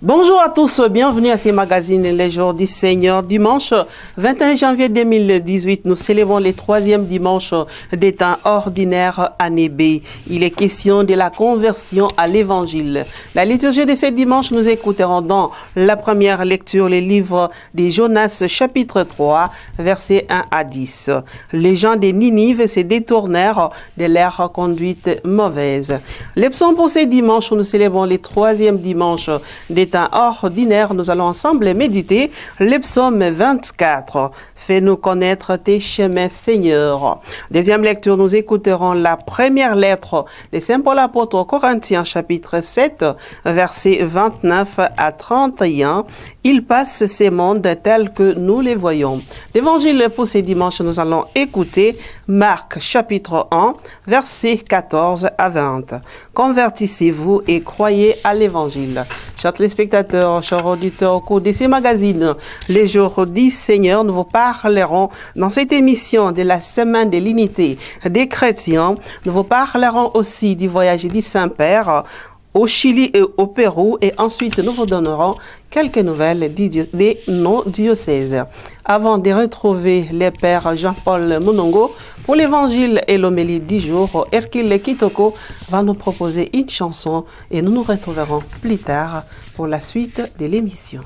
Bonjour à tous, bienvenue à ces magazines Les Jours du Seigneur. Dimanche 21 janvier 2018, nous célébrons le troisième dimanche des temps ordinaires année B. Il est question de la conversion à l'évangile. La liturgie de ce dimanche, nous écouterons dans la première lecture le livre de Jonas chapitre 3, versets 1 à 10. Les gens de Ninive se détournèrent de leur conduite mauvaise. Les psaumes pour ce dimanche, nous célébrons le troisième dimanche des temps ordinaire, nous allons ensemble méditer le psaume 24. Fais-nous connaître tes chemins, Seigneur. Deuxième lecture, nous écouterons la première lettre de Saint Paul apôtre aux Corinthiens, chapitre 7, versets 29 à 31. Il passe ces mondes tels que nous les voyons. L'évangile pour ce dimanche, nous allons écouter Marc, chapitre 1, versets 14 à 20. Convertissez-vous et croyez à l'évangile. Chers téléspectateurs, chers auditeurs, au cours de ces magazines, les jours du Seigneur, nous vous parlerons dans cette émission de la semaine de l'unité des chrétiens. Nous vous parlerons aussi du voyage du Saint-Père au Chili et au Pérou, et ensuite nous vous donnerons quelques nouvelles des non-diocèses. Avant de retrouver le Père Jean-Paul Monongo pour l'évangile et l'homélie du jour, Hercule Kitoko va nous proposer une chanson et nous nous retrouverons plus tard pour la suite de l'émission.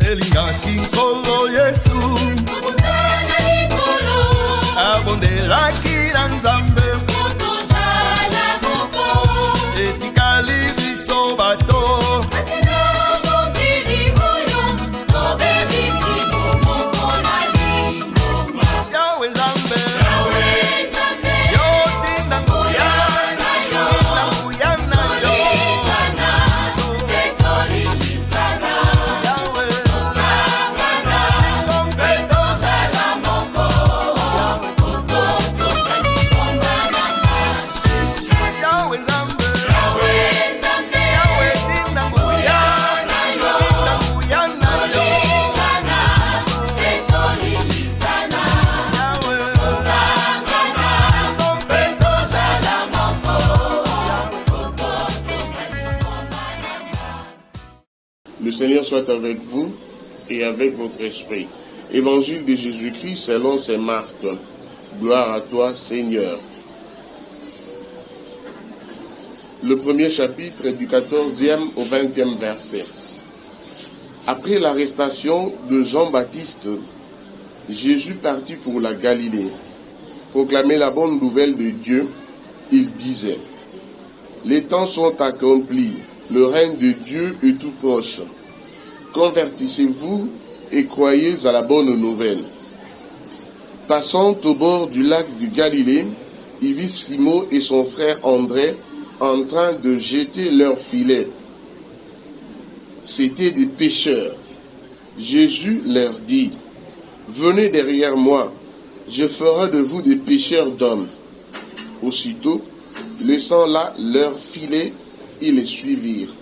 Elingaki nkolo Yesu Mokutana likolo abondelaki na Nzambe Motozala moko etikali biso bato Atena mokili oyo Tobebisi bomoko na lingomba Yawe Nzambe Yawe Nzambe yotinda nguya Oyana yo tinda nguya na yo Tolikana Tetolikisana Yawe Tosangana sombe Tozala moko Ototoka lingomba na masi Yawe Nzambe Yawe Nzambe Yawe tinda nguya Oyana yo tinda nguya na yo Tolikana Tetolikisana Yawe Tosangana sombe Tozala moko Ototoka lingomba na masi Le Seigneur soit avec vous et avec votre esprit. Évangile de Jésus-Christ selon saint Marc. Gloire à toi, Seigneur. Le premier chapitre du 14e au 20e verset. Après l'arrestation de Jean-Baptiste, Jésus partit pour la Galilée. Proclamer la bonne nouvelle de Dieu, il disait: les temps sont accomplis, le règne de Dieu est tout proche. Convertissez-vous et croyez à la bonne nouvelle. Passant au bord du lac du Galilée, il vit Simon et son frère André en train de jeter leurs filets. C'étaient des pêcheurs. Jésus leur dit: venez derrière moi, je ferai de vous des pêcheurs d'hommes. Aussitôt, laissant là leurs filets, ils les suivirent.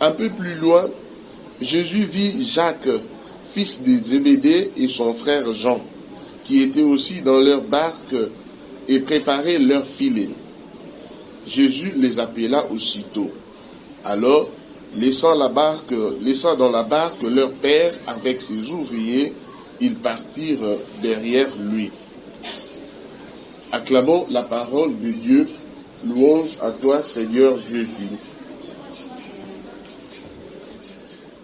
Un peu plus loin, Jésus vit Jacques, fils de Zébédée, et son frère Jean, qui étaient aussi dans leur barque et préparaient leurs filets. Jésus les appela aussitôt. Alors, laissant dans la barque leur père avec ses ouvriers, ils partirent derrière lui. Acclamons la parole de Dieu. Louange à toi, Seigneur Jésus.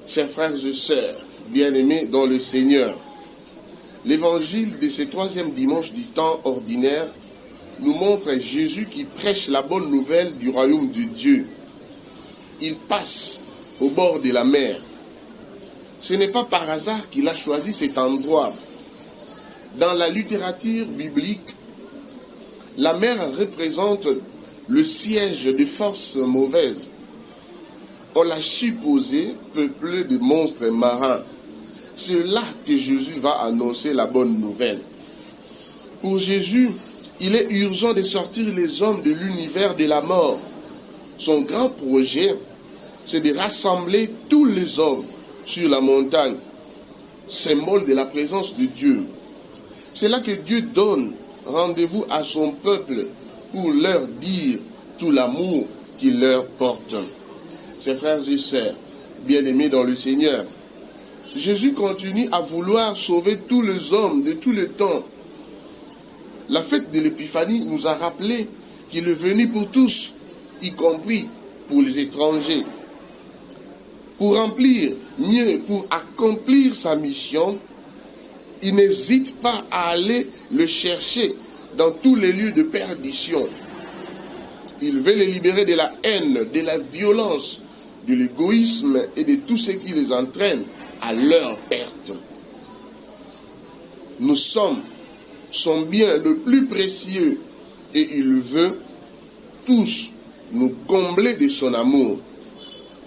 Chers frères et sœurs, bien-aimés dans le Seigneur, l'évangile de ce troisième dimanche du temps ordinaire nous montre Jésus qui prêche la bonne nouvelle du royaume de Dieu. Il passe au bord de la mer. Ce n'est pas par hasard qu'il a choisi cet endroit. Dans la littérature biblique, la mer représente le siège des forces mauvaises. On l'a supposé peuplé de monstres marins. C'est là que Jésus va annoncer la bonne nouvelle. Pour Jésus, il est urgent de sortir les hommes de l'univers de la mort. Son grand projet c'est de rassembler tous les hommes sur la montagne, symbole de la présence de Dieu. C'est là que Dieu donne rendez-vous à son peuple pour leur dire tout l'amour qu'il leur porte. Ses frères et sœurs, bien-aimés dans le Seigneur, Jésus continue à vouloir sauver tous les hommes de tout le temps. La fête de l'Épiphanie nous a rappelé qu'il est venu pour tous, y compris pour les étrangers. Pour remplir mieux, pour accomplir sa mission, il n'hésite pas à aller le chercher dans tous les lieux de perdition. Il veut les libérer de la haine, de la violence, de l'égoïsme et de tout ce qui les entraîne à leur perte. Nous sommes son bien le plus précieux et il veut tous nous combler de son amour.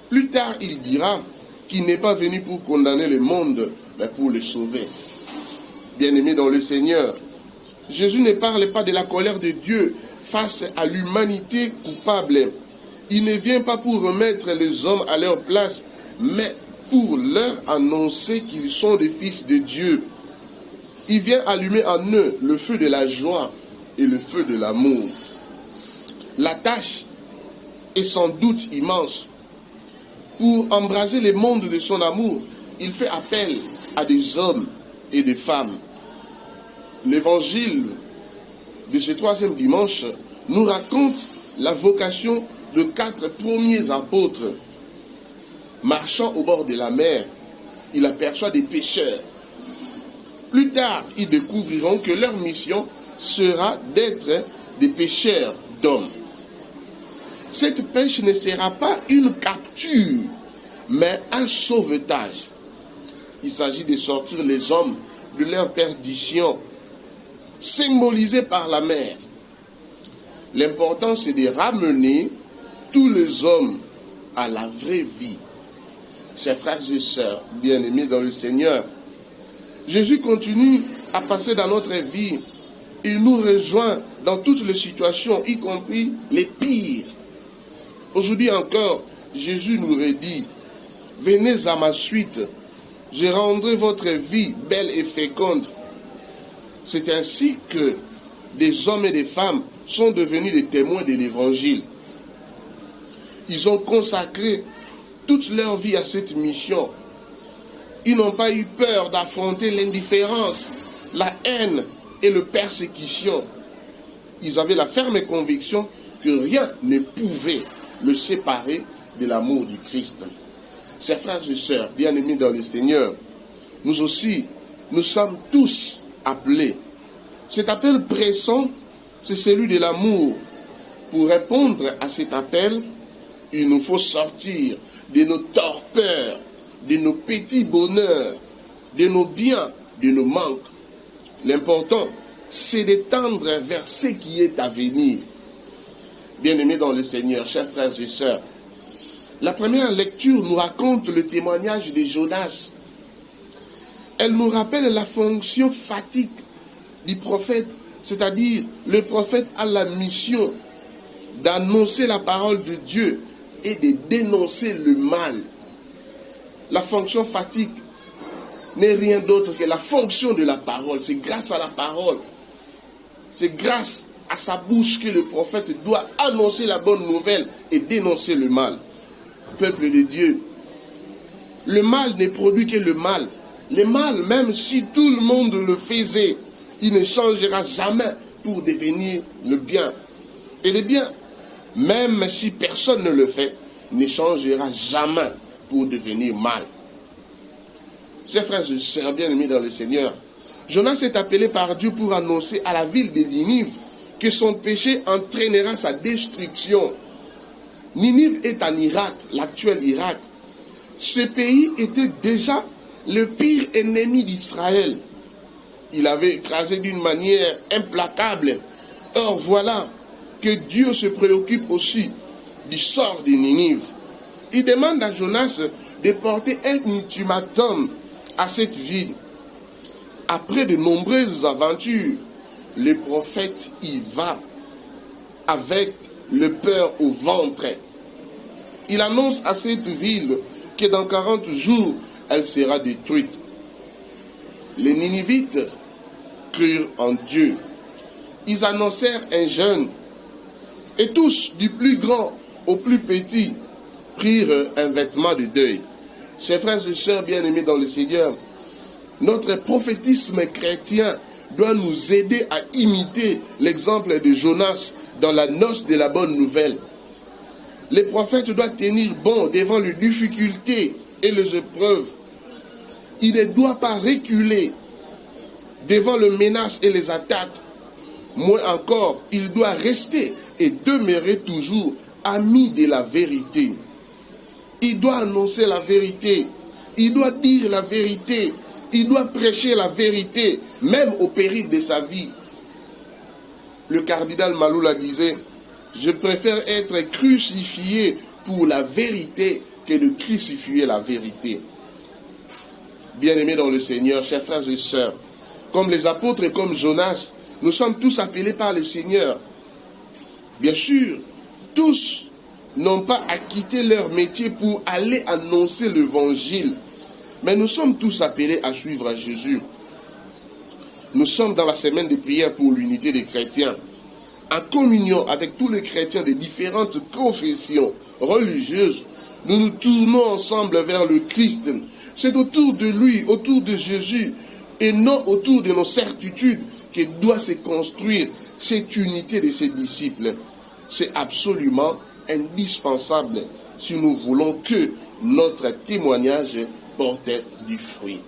Plus tard, il dira qu'il n'est pas venu pour condamner le monde, mais pour le sauver. Bien-aimés dans le Seigneur, Jésus ne parle pas de la colère de Dieu face à l'humanité coupable. Il ne vient pas pour remettre les hommes à leur place, mais pour leur annoncer qu'ils sont des fils de Dieu. Il vient allumer en eux le feu de la joie et le feu de l'amour. La tâche est sans doute immense. Pour embraser le monde de son amour, il fait appel à des hommes et des femmes. L'évangile de ce troisième dimanche nous raconte la vocation de 4 premiers apôtres. Marchant au bord de la mer, il aperçoit des pêcheurs. Plus tard, ils découvriront que leur mission sera d'être des pêcheurs d'hommes. Cette pêche ne sera pas une capture, mais un sauvetage. Il s'agit de sortir les hommes de leur perdition, symbolisée par la mer. L'important, c'est de ramener tous les hommes à la vraie vie. Chers frères et sœurs, bien-aimés dans le Seigneur, Jésus continue à passer dans notre vie. Il nous rejoint dans toutes les situations, y compris les pires. Aujourd'hui encore, Jésus nous redit, « Venez à ma suite, je rendrai votre vie belle et féconde. » C'est ainsi que des hommes et des femmes sont devenus des témoins de l'Évangile. Ils ont consacré toute leur vie à cette mission. Ils n'ont pas eu peur d'affronter l'indifférence, la haine et la persécution. Ils avaient la ferme conviction que rien ne pouvait le séparer de l'amour du Christ. Chers frères et sœurs, bien-aimés dans le Seigneur, nous aussi, nous sommes tous appelés. Cet appel pressant, c'est celui de l'amour. Pour répondre à cet appel, il nous faut sortir de nos torpeurs, de nos petits bonheurs, de nos biens, de nos manques. L'important, c'est de tendre vers ce qui est à venir. Bien-aimés dans le Seigneur, chers frères et sœurs, la première lecture nous raconte le témoignage de Jonas. Elle nous rappelle la fonction fatigue du prophète, c'est-à-dire le prophète a la mission d'annoncer la parole de Dieu et de dénoncer le mal. La fonction fatigue n'est rien d'autre que la fonction de la parole. C'est grâce à la parole, c'est grâce à sa bouche que le prophète doit annoncer la bonne nouvelle et dénoncer le mal. Peuple de Dieu, le mal ne produit que le mal. Le mal, même si tout le monde le faisait, il ne changera jamais pour devenir le bien. Et le bien, même si personne ne le fait, ne changera jamais pour devenir mal. Chers frères et sœurs bien-aimés dans le Seigneur, Jonas est appelé par Dieu pour annoncer à la ville de Ninive que son péché entraînera sa destruction. Ninive est en Irak, l'actuel Irak. Ce pays était déjà le pire ennemi d'Israël. Il avait écrasé d'une manière implacable. Or voilà que Dieu se préoccupe aussi du sort de Ninive. Il demande à Jonas de porter un ultimatum à cette ville. Après de nombreuses aventures, le prophète y va avec le peur au ventre. Il annonce à cette ville que dans 40 jours, elle sera détruite. Les Ninivites crurent en Dieu. Ils annoncèrent un jeûne. Et tous, du plus grand au plus petit, prirent un vêtement de deuil. Chers frères et sœurs bien-aimés dans le Seigneur, notre prophétisme chrétien doit nous aider à imiter l'exemple de Jonas dans la noce de la bonne nouvelle. Les prophètes doivent tenir bon devant les difficultés et les épreuves. Il ne doit pas reculer devant les menaces et les attaques. Moins encore, il doit rester et demeurer toujours ami de la vérité. Il doit annoncer la vérité. Il doit dire la vérité. Il doit prêcher la vérité, même au péril de sa vie. Le cardinal Maloula disait, « Je préfère être crucifié pour la vérité que de crucifier la vérité. » Bien-aimés dans le Seigneur, chers frères et sœurs, comme les apôtres et comme Jonas, nous sommes tous appelés par le Seigneur. Bien sûr, tous n'ont pas à quitter leur métier pour aller annoncer l'évangile. Mais nous sommes tous appelés à suivre Jésus. Nous sommes dans la semaine de prière pour l'unité des chrétiens. En communion avec tous les chrétiens de différentes confessions religieuses, nous nous tournons ensemble vers le Christ. C'est autour de lui, autour de Jésus, et non autour de nos certitudes que doit se construire cette unité de ses disciples. C'est absolument indispensable si nous voulons que notre témoignage porte du fruit.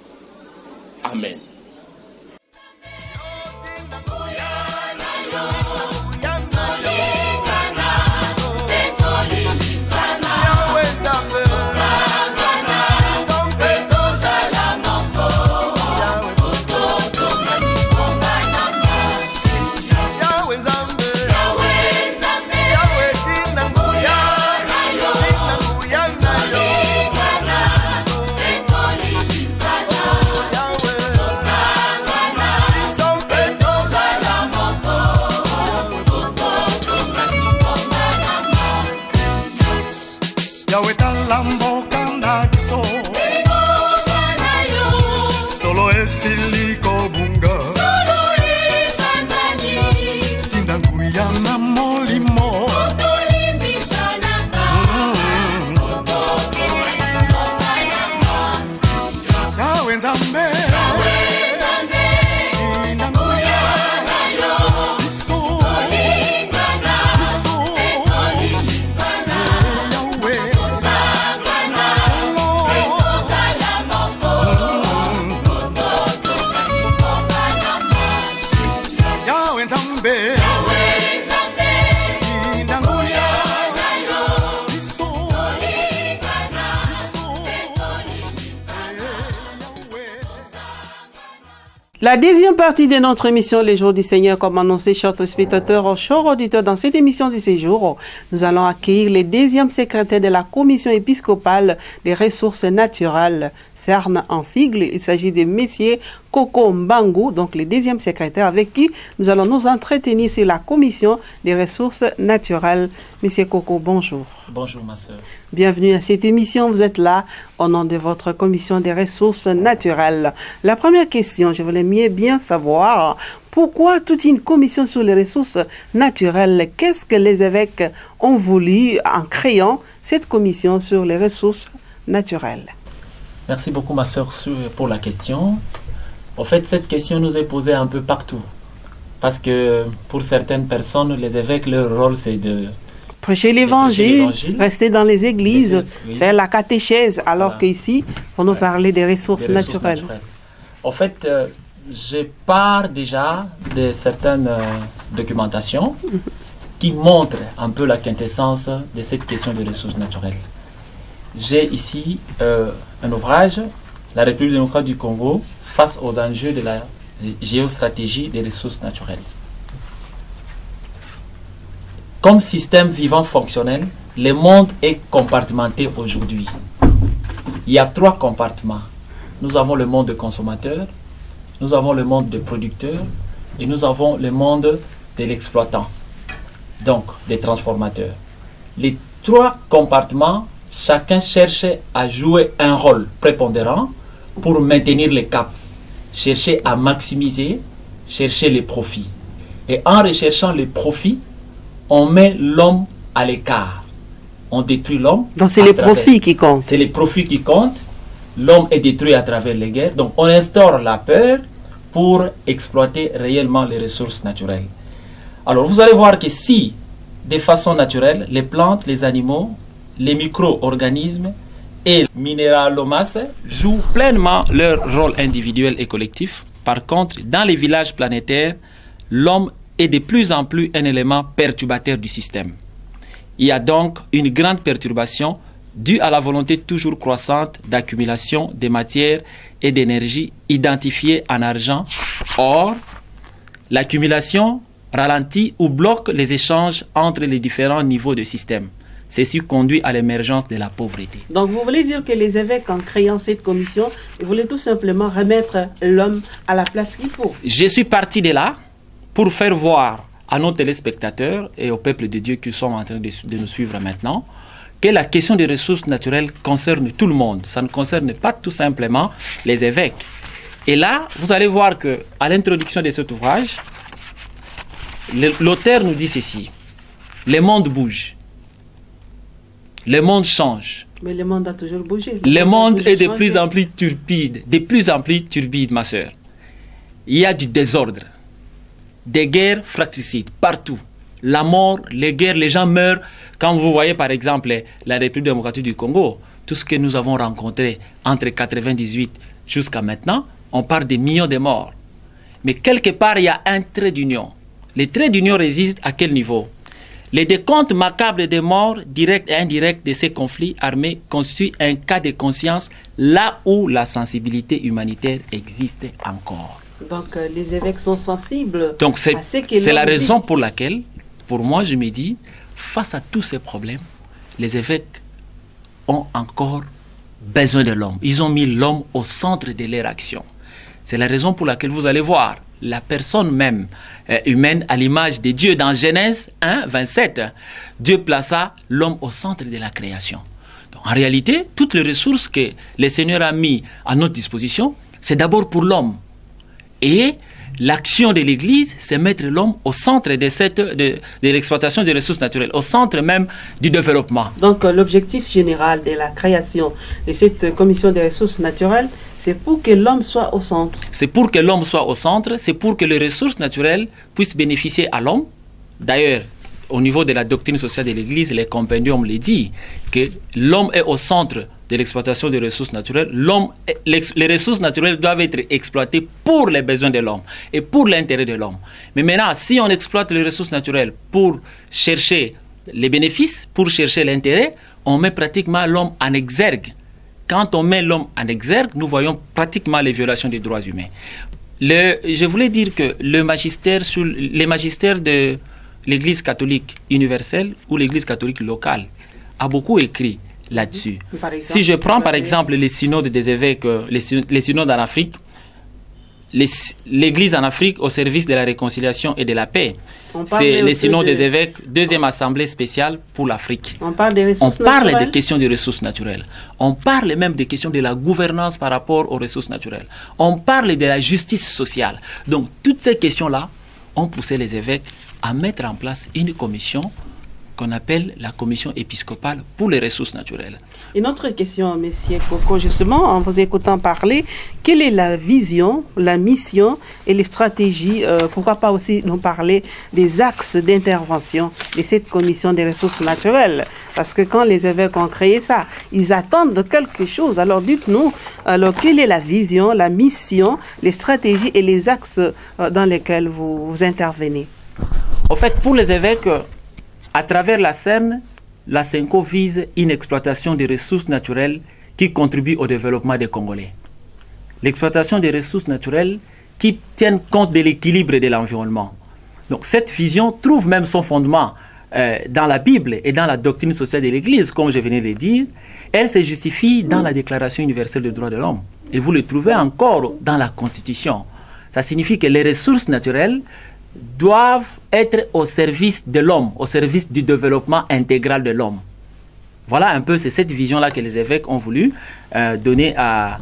Amen. La deuxième partie de notre émission Les Jours du Seigneur, comme annoncé, chers téléspectateurs, chers auditeurs, dans cette émission de séjour, nous allons accueillir le deuxième secrétaire de la Commission épiscopale des ressources naturelles, CERN en sigle. Il s'agit de Messier Coco Mbangu, donc le deuxième secrétaire avec qui nous allons nous entretenir sur la Commission des ressources naturelles. Monsieur Coco, bonjour. Bonjour ma soeur. Bienvenue à cette émission. Vous êtes là au nom de votre commission des ressources naturelles. La première question, je voulais bien savoir pourquoi toute une commission sur les ressources naturelles. Qu'est-ce que les évêques ont voulu en créant cette commission sur les ressources naturelles? Merci beaucoup ma soeur pour la question. En fait, cette question nous est posée un peu partout. Parce que pour certaines personnes, les évêques, leur rôle c'est de prêcher l'évangile, rester dans les églises, oui, faire la catéchèse, alors qu'ici, on nous parler des ressources naturelles. En fait, je pars déjà de certaines documentations qui montrent un peu la quintessence de cette question des ressources naturelles. J'ai ici un ouvrage, La République démocratique du Congo, face aux enjeux de la géostratégie des ressources naturelles. Comme système vivant fonctionnel, le monde est compartimenté aujourd'hui. Il y a 3 compartiments. Nous avons le monde de consommateurs, nous avons le monde de producteurs et nous avons le monde de l'exploitant, donc des transformateurs. Les 3 compartiments, chacun cherche à jouer un rôle prépondérant pour maintenir le cap, chercher à maximiser, chercher les profits. Et en recherchant les profits, on met l'homme à l'écart. On détruit l'homme. Donc c'est les profits qui comptent. C'est les profits qui comptent. L'homme est détruit à travers les guerres. Donc on instaure la peur pour exploiter réellement les ressources naturelles. Alors vous allez voir que si, de façon naturelle, les plantes, les animaux, les micro-organismes et les minéralomasses jouent pleinement leur rôle individuel et collectif. Par contre, dans les villages planétaires, l'homme est de plus en plus un élément perturbateur du système. Il y a donc une grande perturbation due à la volonté toujours croissante d'accumulation des matières et d'énergie identifiées en argent. Or, l'accumulation ralentit ou bloque les échanges entre les différents niveaux de système. Ceci conduit à l'émergence de la pauvreté. Donc vous voulez dire que les évêques, en créant cette commission, ils voulaient tout simplement remettre l'homme à la place qu'il faut. Je suis parti de là pour faire voir à nos téléspectateurs et au peuple de Dieu qui sont en train de nous suivre maintenant que la question des ressources naturelles concerne tout le monde. Ça ne concerne pas tout simplement les évêques. Et là, vous allez voir que à l'introduction de cet ouvrage, l'auteur nous dit ceci: le monde bouge, le monde change. Mais le monde a toujours bougé. Le monde est de changé. plus en plus turbide, ma soeur. Il y a du désordre, des guerres fratricides partout. La mort, les guerres, les gens meurent. Quand vous voyez par exemple la République démocratique du Congo, tout ce que nous avons rencontré entre 1998 jusqu'à maintenant, on parle de millions de morts. Mais quelque part, il y a un trait d'union. Les traits d'union résident à quel niveau? Les décomptes macabres des morts directs et indirects de ces conflits armés constituent un cas de conscience là où la sensibilité humanitaire existe encore. Donc les évêques sont sensibles. Donc à ce que c'est la l'homme raison dit. pour laquelle, pour moi, je me dis, face à tous ces problèmes, les évêques ont encore besoin de l'homme. Ils ont mis l'homme au centre de leur action. C'est la raison pour laquelle vous allez voir la personne même humaine à l'image de Dieu. Dans Genèse 1, 27, Dieu plaça l'homme au centre de la création. Donc, en réalité, toutes les ressources que le Seigneur a mis à notre disposition, c'est d'abord pour l'homme. Et l'action de l'Église, c'est mettre l'homme au centre de l'exploitation des ressources naturelles, au centre même du développement. Donc l'objectif général de la création de cette commission des ressources naturelles, c'est pour que l'homme soit au centre. C'est pour que l'homme soit au centre, c'est pour que les ressources naturelles puissent bénéficier à l'homme. D'ailleurs, au niveau de la doctrine sociale de l'Église, les compendiums le disent, que l'homme est au centre de l'exploitation des ressources naturelles. Les ressources naturelles doivent être exploitées pour les besoins de l'homme et pour l'intérêt de l'homme. Mais maintenant, si on exploite les ressources naturelles pour chercher les bénéfices, pour chercher l'intérêt, on met pratiquement l'homme en exergue. Quand on met l'homme en exergue, nous voyons pratiquement les violations des droits humains. Je voulais dire que les magistères de l'Église catholique universelle ou l'Église catholique locale a beaucoup écrit là-dessus. Si je prends par exemple les synodes des évêques, les synodes en Afrique, l'Église en Afrique au service de la réconciliation et de la paix, c'est les synodes des évêques, deuxième assemblée spéciale pour l'Afrique. On parle des ressources On parle naturelles. des questions des ressources naturelles. On parle même des questions de la gouvernance par rapport aux ressources naturelles. On parle de la justice sociale. Donc toutes ces questions-là ont poussé les évêques à mettre en place une commission qu'on appelle la commission épiscopale pour les ressources naturelles. Une autre question, Monsieur Coco, justement, en vous écoutant parler, quelle est la vision, la mission et les stratégies, pourquoi pas aussi nous parler des axes d'intervention de cette commission des ressources naturelles? Parce que quand les évêques ont créé ça, ils attendent de quelque chose. Alors dites-nous, alors quelle est la vision, la mission, les stratégies et les axes dans lesquels vous intervenez? En fait, pour les évêques, à travers la CERN, la CENCO vise une exploitation des ressources naturelles qui contribue au développement des Congolais. L'exploitation des ressources naturelles qui tiennent compte de l'équilibre de l'environnement. Donc cette vision trouve même son fondement dans la Bible et dans la doctrine sociale de l'Église, comme je venais de le dire. Elle se justifie dans la Déclaration universelle des droits de l'homme. Et vous le trouvez encore dans la Constitution. Ça signifie que les ressources naturelles doivent être au service de l'homme, au service du développement intégral de l'homme. Voilà un peu, c'est cette vision-là que les évêques ont voulu donner à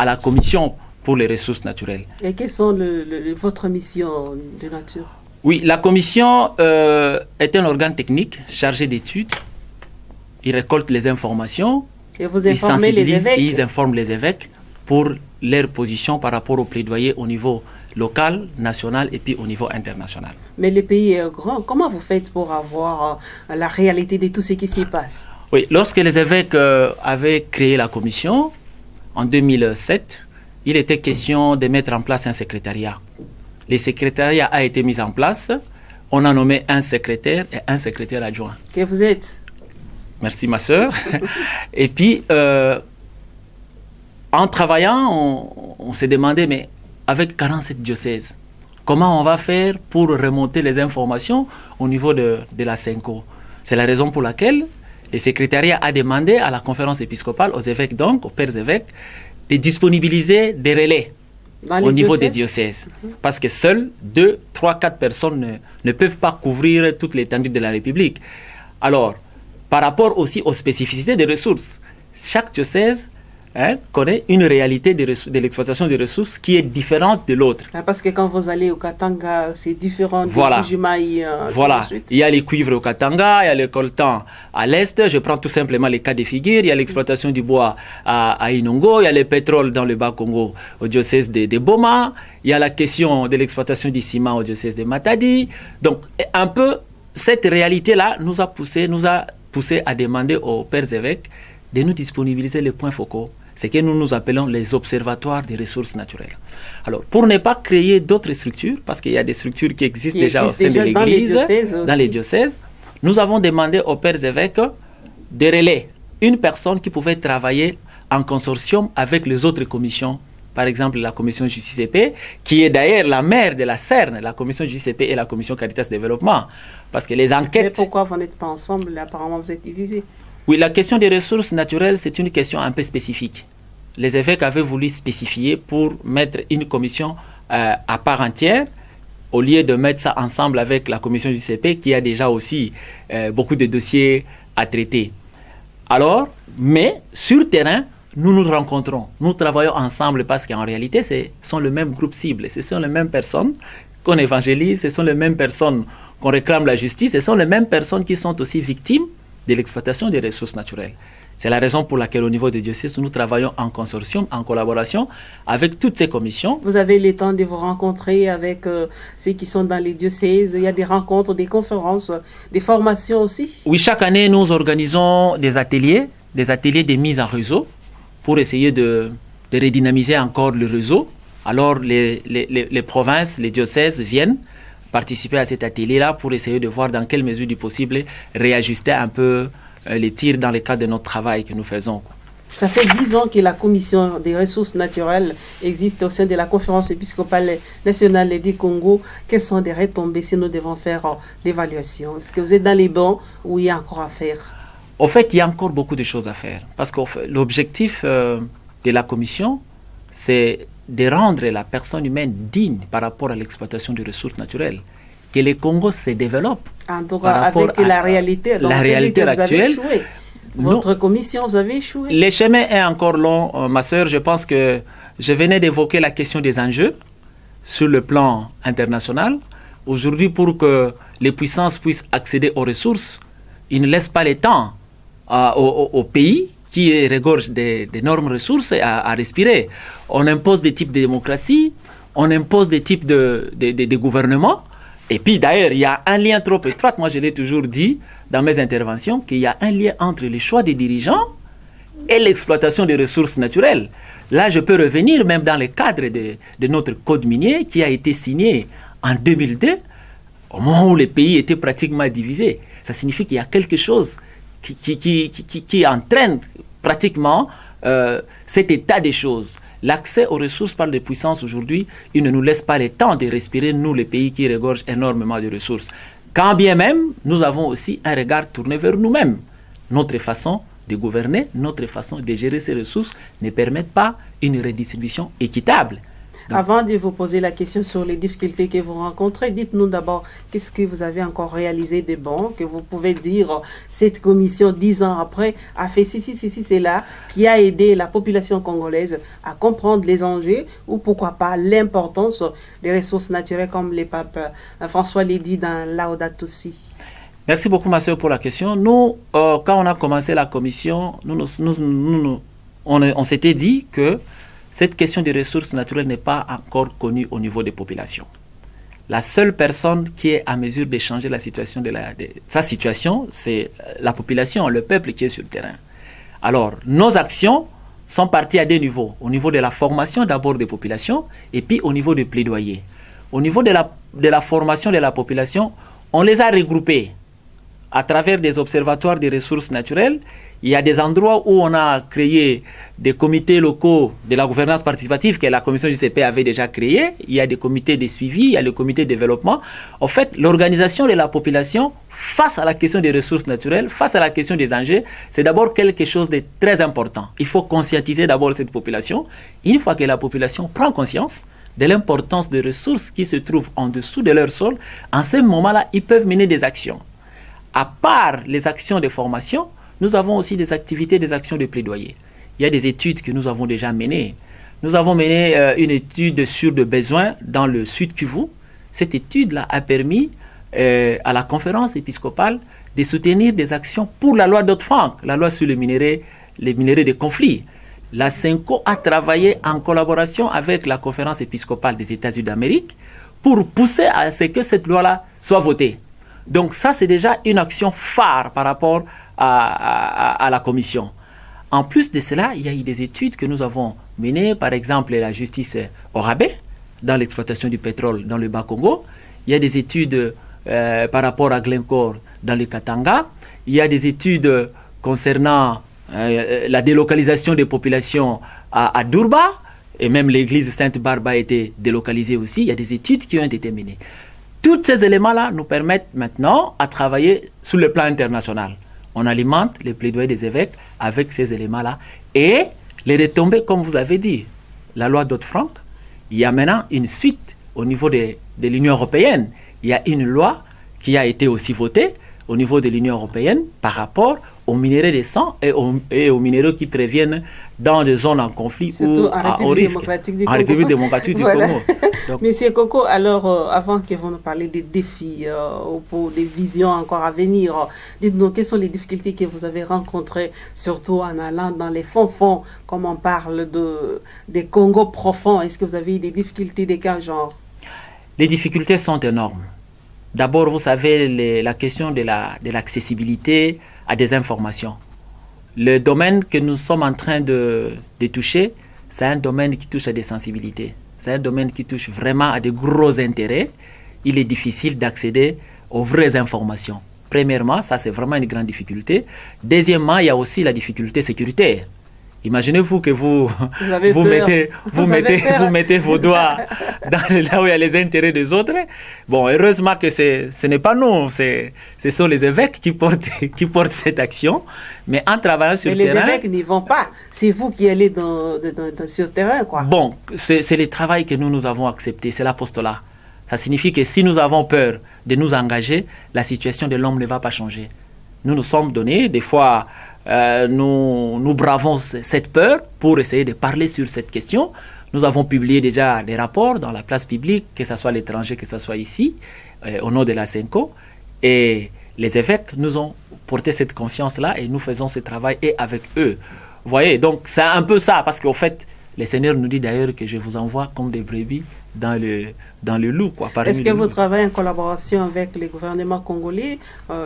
la commission pour les ressources naturelles. Et quelles sont votre mission de nature? Oui, la commission est un organe technique chargé d'études. Il récolte les informations, et vous il informez les sensibilise évêques. et ils informent les évêques pour leur position par rapport au plaidoyer au niveau local, national et puis au niveau international. Mais le pays est grand. Comment vous faites pour avoir la réalité de tout ce qui s'y passe? Oui, lorsque les évêques avaient créé la commission, en 2007, il était question de mettre en place un secrétariat. Le secrétariat a été mis en place. On a nommé un secrétaire et un secrétaire adjoint. Que vous êtes? Merci ma sœur. Et puis, en travaillant, on s'est demandé, mais avec 47 diocèses, comment on va faire pour remonter les informations au niveau de la CENCO? C'est la raison pour laquelle le secrétariat a demandé à la conférence épiscopale, aux évêques donc, aux pères évêques, de disponibiliser des relais au niveau des diocèses. Parce que seules 2, 3, 4 personnes ne peuvent pas couvrir toute l'étendue de la République. Alors, par rapport aussi aux spécificités des ressources, chaque diocèse connaît une réalité de l'exploitation des ressources qui est différente de l'autre. Parce que quand vous allez au Katanga, c'est différent voilà. du Jumaï. Voilà. Il y a les cuivres au Katanga, il y a le coltan à l'est. Je prends tout simplement les cas de figure. Il y a l'exploitation du bois à Inongo. Il y a le pétrole dans le Bas-Congo au diocèse de Boma. Il y a la question de l'exploitation du ciment au diocèse de Matadi. Donc, un peu, cette réalité-là nous a poussé à demander aux pères évêques de nous disponibiliser les points focaux. C'est que nous appelons les observatoires des ressources naturelles. Alors, pour ne pas créer d'autres structures, parce qu'il y a des structures qui existent déjà au sein de l'Église, dans les diocèses, nous avons demandé aux pères évêques de relayer une personne qui pouvait travailler en consortium avec les autres commissions. Par exemple, la commission Justice et Paix, qui est d'ailleurs la mère de la CERN, la commission Justice et Paix et la commission Caritas Développement. Parce que les enquêtes... Mais pourquoi vous n'êtes pas ensemble? Apparemment, vous êtes divisés. Oui, la question des ressources naturelles, c'est une question un peu spécifique. Les évêques avaient voulu spécifier pour mettre une commission à part entière, au lieu de mettre ça ensemble avec la commission du CP, qui a déjà aussi beaucoup de dossiers à traiter. Alors, mais sur terrain, nous nous rencontrons, nous travaillons ensemble parce qu'en réalité, ce sont le même groupe cible, ce sont les mêmes personnes qu'on évangélise, ce sont les mêmes personnes qu'on réclame la justice, ce sont les mêmes personnes qui sont aussi victimes de l'exploitation des ressources naturelles. C'est la raison pour laquelle au niveau des diocèses, nous travaillons en consortium, en collaboration avec toutes ces commissions. Vous avez le temps de vous rencontrer avec ceux qui sont dans les diocèses. Il y a des rencontres, des conférences, des formations aussi. Oui, chaque année, nous organisons des ateliers de mise en réseau pour essayer de redynamiser encore le réseau. Alors, les provinces, les diocèses viennent participer à cet atelier-là pour essayer de voir dans quelle mesure du possible réajuster un peu les tirs dans le cadre de notre travail que nous faisons. Ça fait 10 ans que la commission des ressources naturelles existe au sein de la conférence épiscopale nationale du Congo. Quelles sont les retombées si nous devons faire l'évaluation? Est-ce que vous êtes dans les bons ou il y a encore à faire? Au fait, il y a encore beaucoup de choses à faire. Parce que l'objectif de la commission, c'est de rendre la personne humaine digne par rapport à l'exploitation des ressources naturelles. Que le Congo se développe. En tout cas, avec la réalité. La réalité actuelle. Votre commission, vous avez échoué. Le chemin est encore long, ma sœur. Je pense que je venais d'évoquer la question des enjeux sur le plan international. Aujourd'hui, pour que les puissances puissent accéder aux ressources, ils ne laissent pas le temps aux pays qui regorgent d'énormes ressources à respirer. On impose des types de démocratie, on impose des types de gouvernement. Et puis d'ailleurs, il y a un lien trop étroit. Moi, je l'ai toujours dit dans mes interventions, qu'il y a un lien entre les choix des dirigeants et l'exploitation des ressources naturelles. Là, je peux revenir même dans le cadre de notre code minier qui a été signé en 2002, au moment où les pays étaient pratiquement divisés. Ça signifie qu'il y a quelque chose qui entraîne pratiquement cet état des choses. L'accès aux ressources par les puissances aujourd'hui, il ne nous laisse pas le temps de respirer, nous, les pays qui regorgent énormément de ressources. Quand bien même, nous avons aussi un regard tourné vers nous-mêmes. Notre façon de gouverner, notre façon de gérer ces ressources ne permettent pas une redistribution équitable. Avant de vous poser la question sur les difficultés que vous rencontrez, dites-nous d'abord qu'est-ce que vous avez encore réalisé de bon, que vous pouvez dire cette commission 10 ans après a fait c'est là, qui a aidé la population congolaise à comprendre les enjeux ou pourquoi pas l'importance des ressources naturelles comme le pape François l'a dit dans Laudato Si. Merci beaucoup, ma soeur, pour la question. Nous, quand on a commencé la commission, on s'était dit que cette question des ressources naturelles n'est pas encore connue au niveau des populations. La seule personne qui est à mesure de changer la situation de sa situation, c'est la population, le peuple qui est sur le terrain. Alors, nos actions sont parties à deux niveaux. Au niveau de la formation d'abord des populations et puis au niveau du plaidoyer. Au niveau de la formation de la population, on les a regroupés à travers des observatoires des ressources naturelles. Il y a des endroits où on a créé des comités locaux de la gouvernance participative que la commission du CP avait déjà créé. Il y a des comités de suivi, il y a le comité de développement. En fait, l'organisation de la population face à la question des ressources naturelles, face à la question des enjeux, c'est d'abord quelque chose de très important. Il faut conscientiser d'abord cette population. Une fois que la population prend conscience de l'importance des ressources qui se trouvent en dessous de leur sol, en ce moment-là, ils peuvent mener des actions. À part les actions de formation, nous avons aussi des activités, des actions de plaidoyer. Il y a des études que nous avons déjà menées. Nous avons mené une étude sur le besoin dans le Sud Kivu. Cette étude-là a permis à la conférence épiscopale de soutenir des actions pour la loi Dodd-Frank, la loi sur les minéraux de conflit. La CENCO a travaillé en collaboration avec la conférence épiscopale des États-Unis d'Amérique pour pousser à ce que cette loi-là soit votée. Donc ça, c'est déjà une action phare par rapport à la commission. En plus de cela, il y a eu des études que nous avons menées, par exemple la justice au rabais dans l'exploitation du pétrole dans le Bas-Congo. Il y a des études par rapport à Glencore dans le Katanga. Il y a des études concernant la délocalisation des populations à Durba, et même l'église Sainte-Barbe a été délocalisée aussi. Il y a des études qui ont été menées. Tous ces éléments-là nous permettent maintenant à travailler sur le plan international. On alimente les plaidoyers des évêques avec ces éléments-là. Et les retombées, comme vous avez dit, la loi Dodd-Frank, il y a maintenant une suite au niveau de l'Union européenne. Il y a une loi qui a été aussi votée au niveau de l'Union européenne par rapport aux minéraux de sang et aux minéraux qui préviennent dans des zones en conflit surtout ou au risque. En République démocratique du Voilà. Congo. Donc, Monsieur Coco, alors avant que vous nous parliez des défis ou pour des visions encore à venir, dites-nous quelles sont les difficultés que vous avez rencontrées, surtout en allant dans les fonds, comme on parle des Congos profonds. Est-ce que vous avez eu des difficultés de quel genre? Les difficultés sont énormes. D'abord, vous savez, la question de l'accessibilité à des informations. Le domaine que nous sommes en train de toucher, c'est un domaine qui touche à des sensibilités. C'est un domaine qui touche vraiment à de gros intérêts. Il est difficile d'accéder aux vraies informations. Premièrement, ça c'est vraiment une grande difficulté. Deuxièmement, il y a aussi la difficulté sécuritaire. Imaginez-vous que vous mettez vos doigts là où il y a les intérêts des autres. Bon, heureusement que ce n'est pas nous, ce sont les évêques qui portent cette action. Mais en travaillant sur le terrain... Mais les évêques n'y vont pas. C'est vous qui allez sur le terrain, quoi. Bon, c'est le travail que nous avons accepté, c'est l'apostolat. Ça signifie que si nous avons peur de nous engager, la situation de l'homme ne va pas changer. Nous sommes donnés, des fois... nous bravons cette peur pour essayer de parler sur cette question. Nous avons publié déjà des rapports dans la place publique, que ce soit à l'étranger, que ce soit ici, au nom de la CENCO. Et les évêques nous ont porté cette confiance-là et nous faisons ce travail et avec eux. Vous voyez, donc c'est un peu ça, parce qu'au fait, le Seigneur nous dit d'ailleurs que je vous envoie comme des brebis dans le loup. Est-ce que vous travaillez en collaboration avec les gouvernements congolais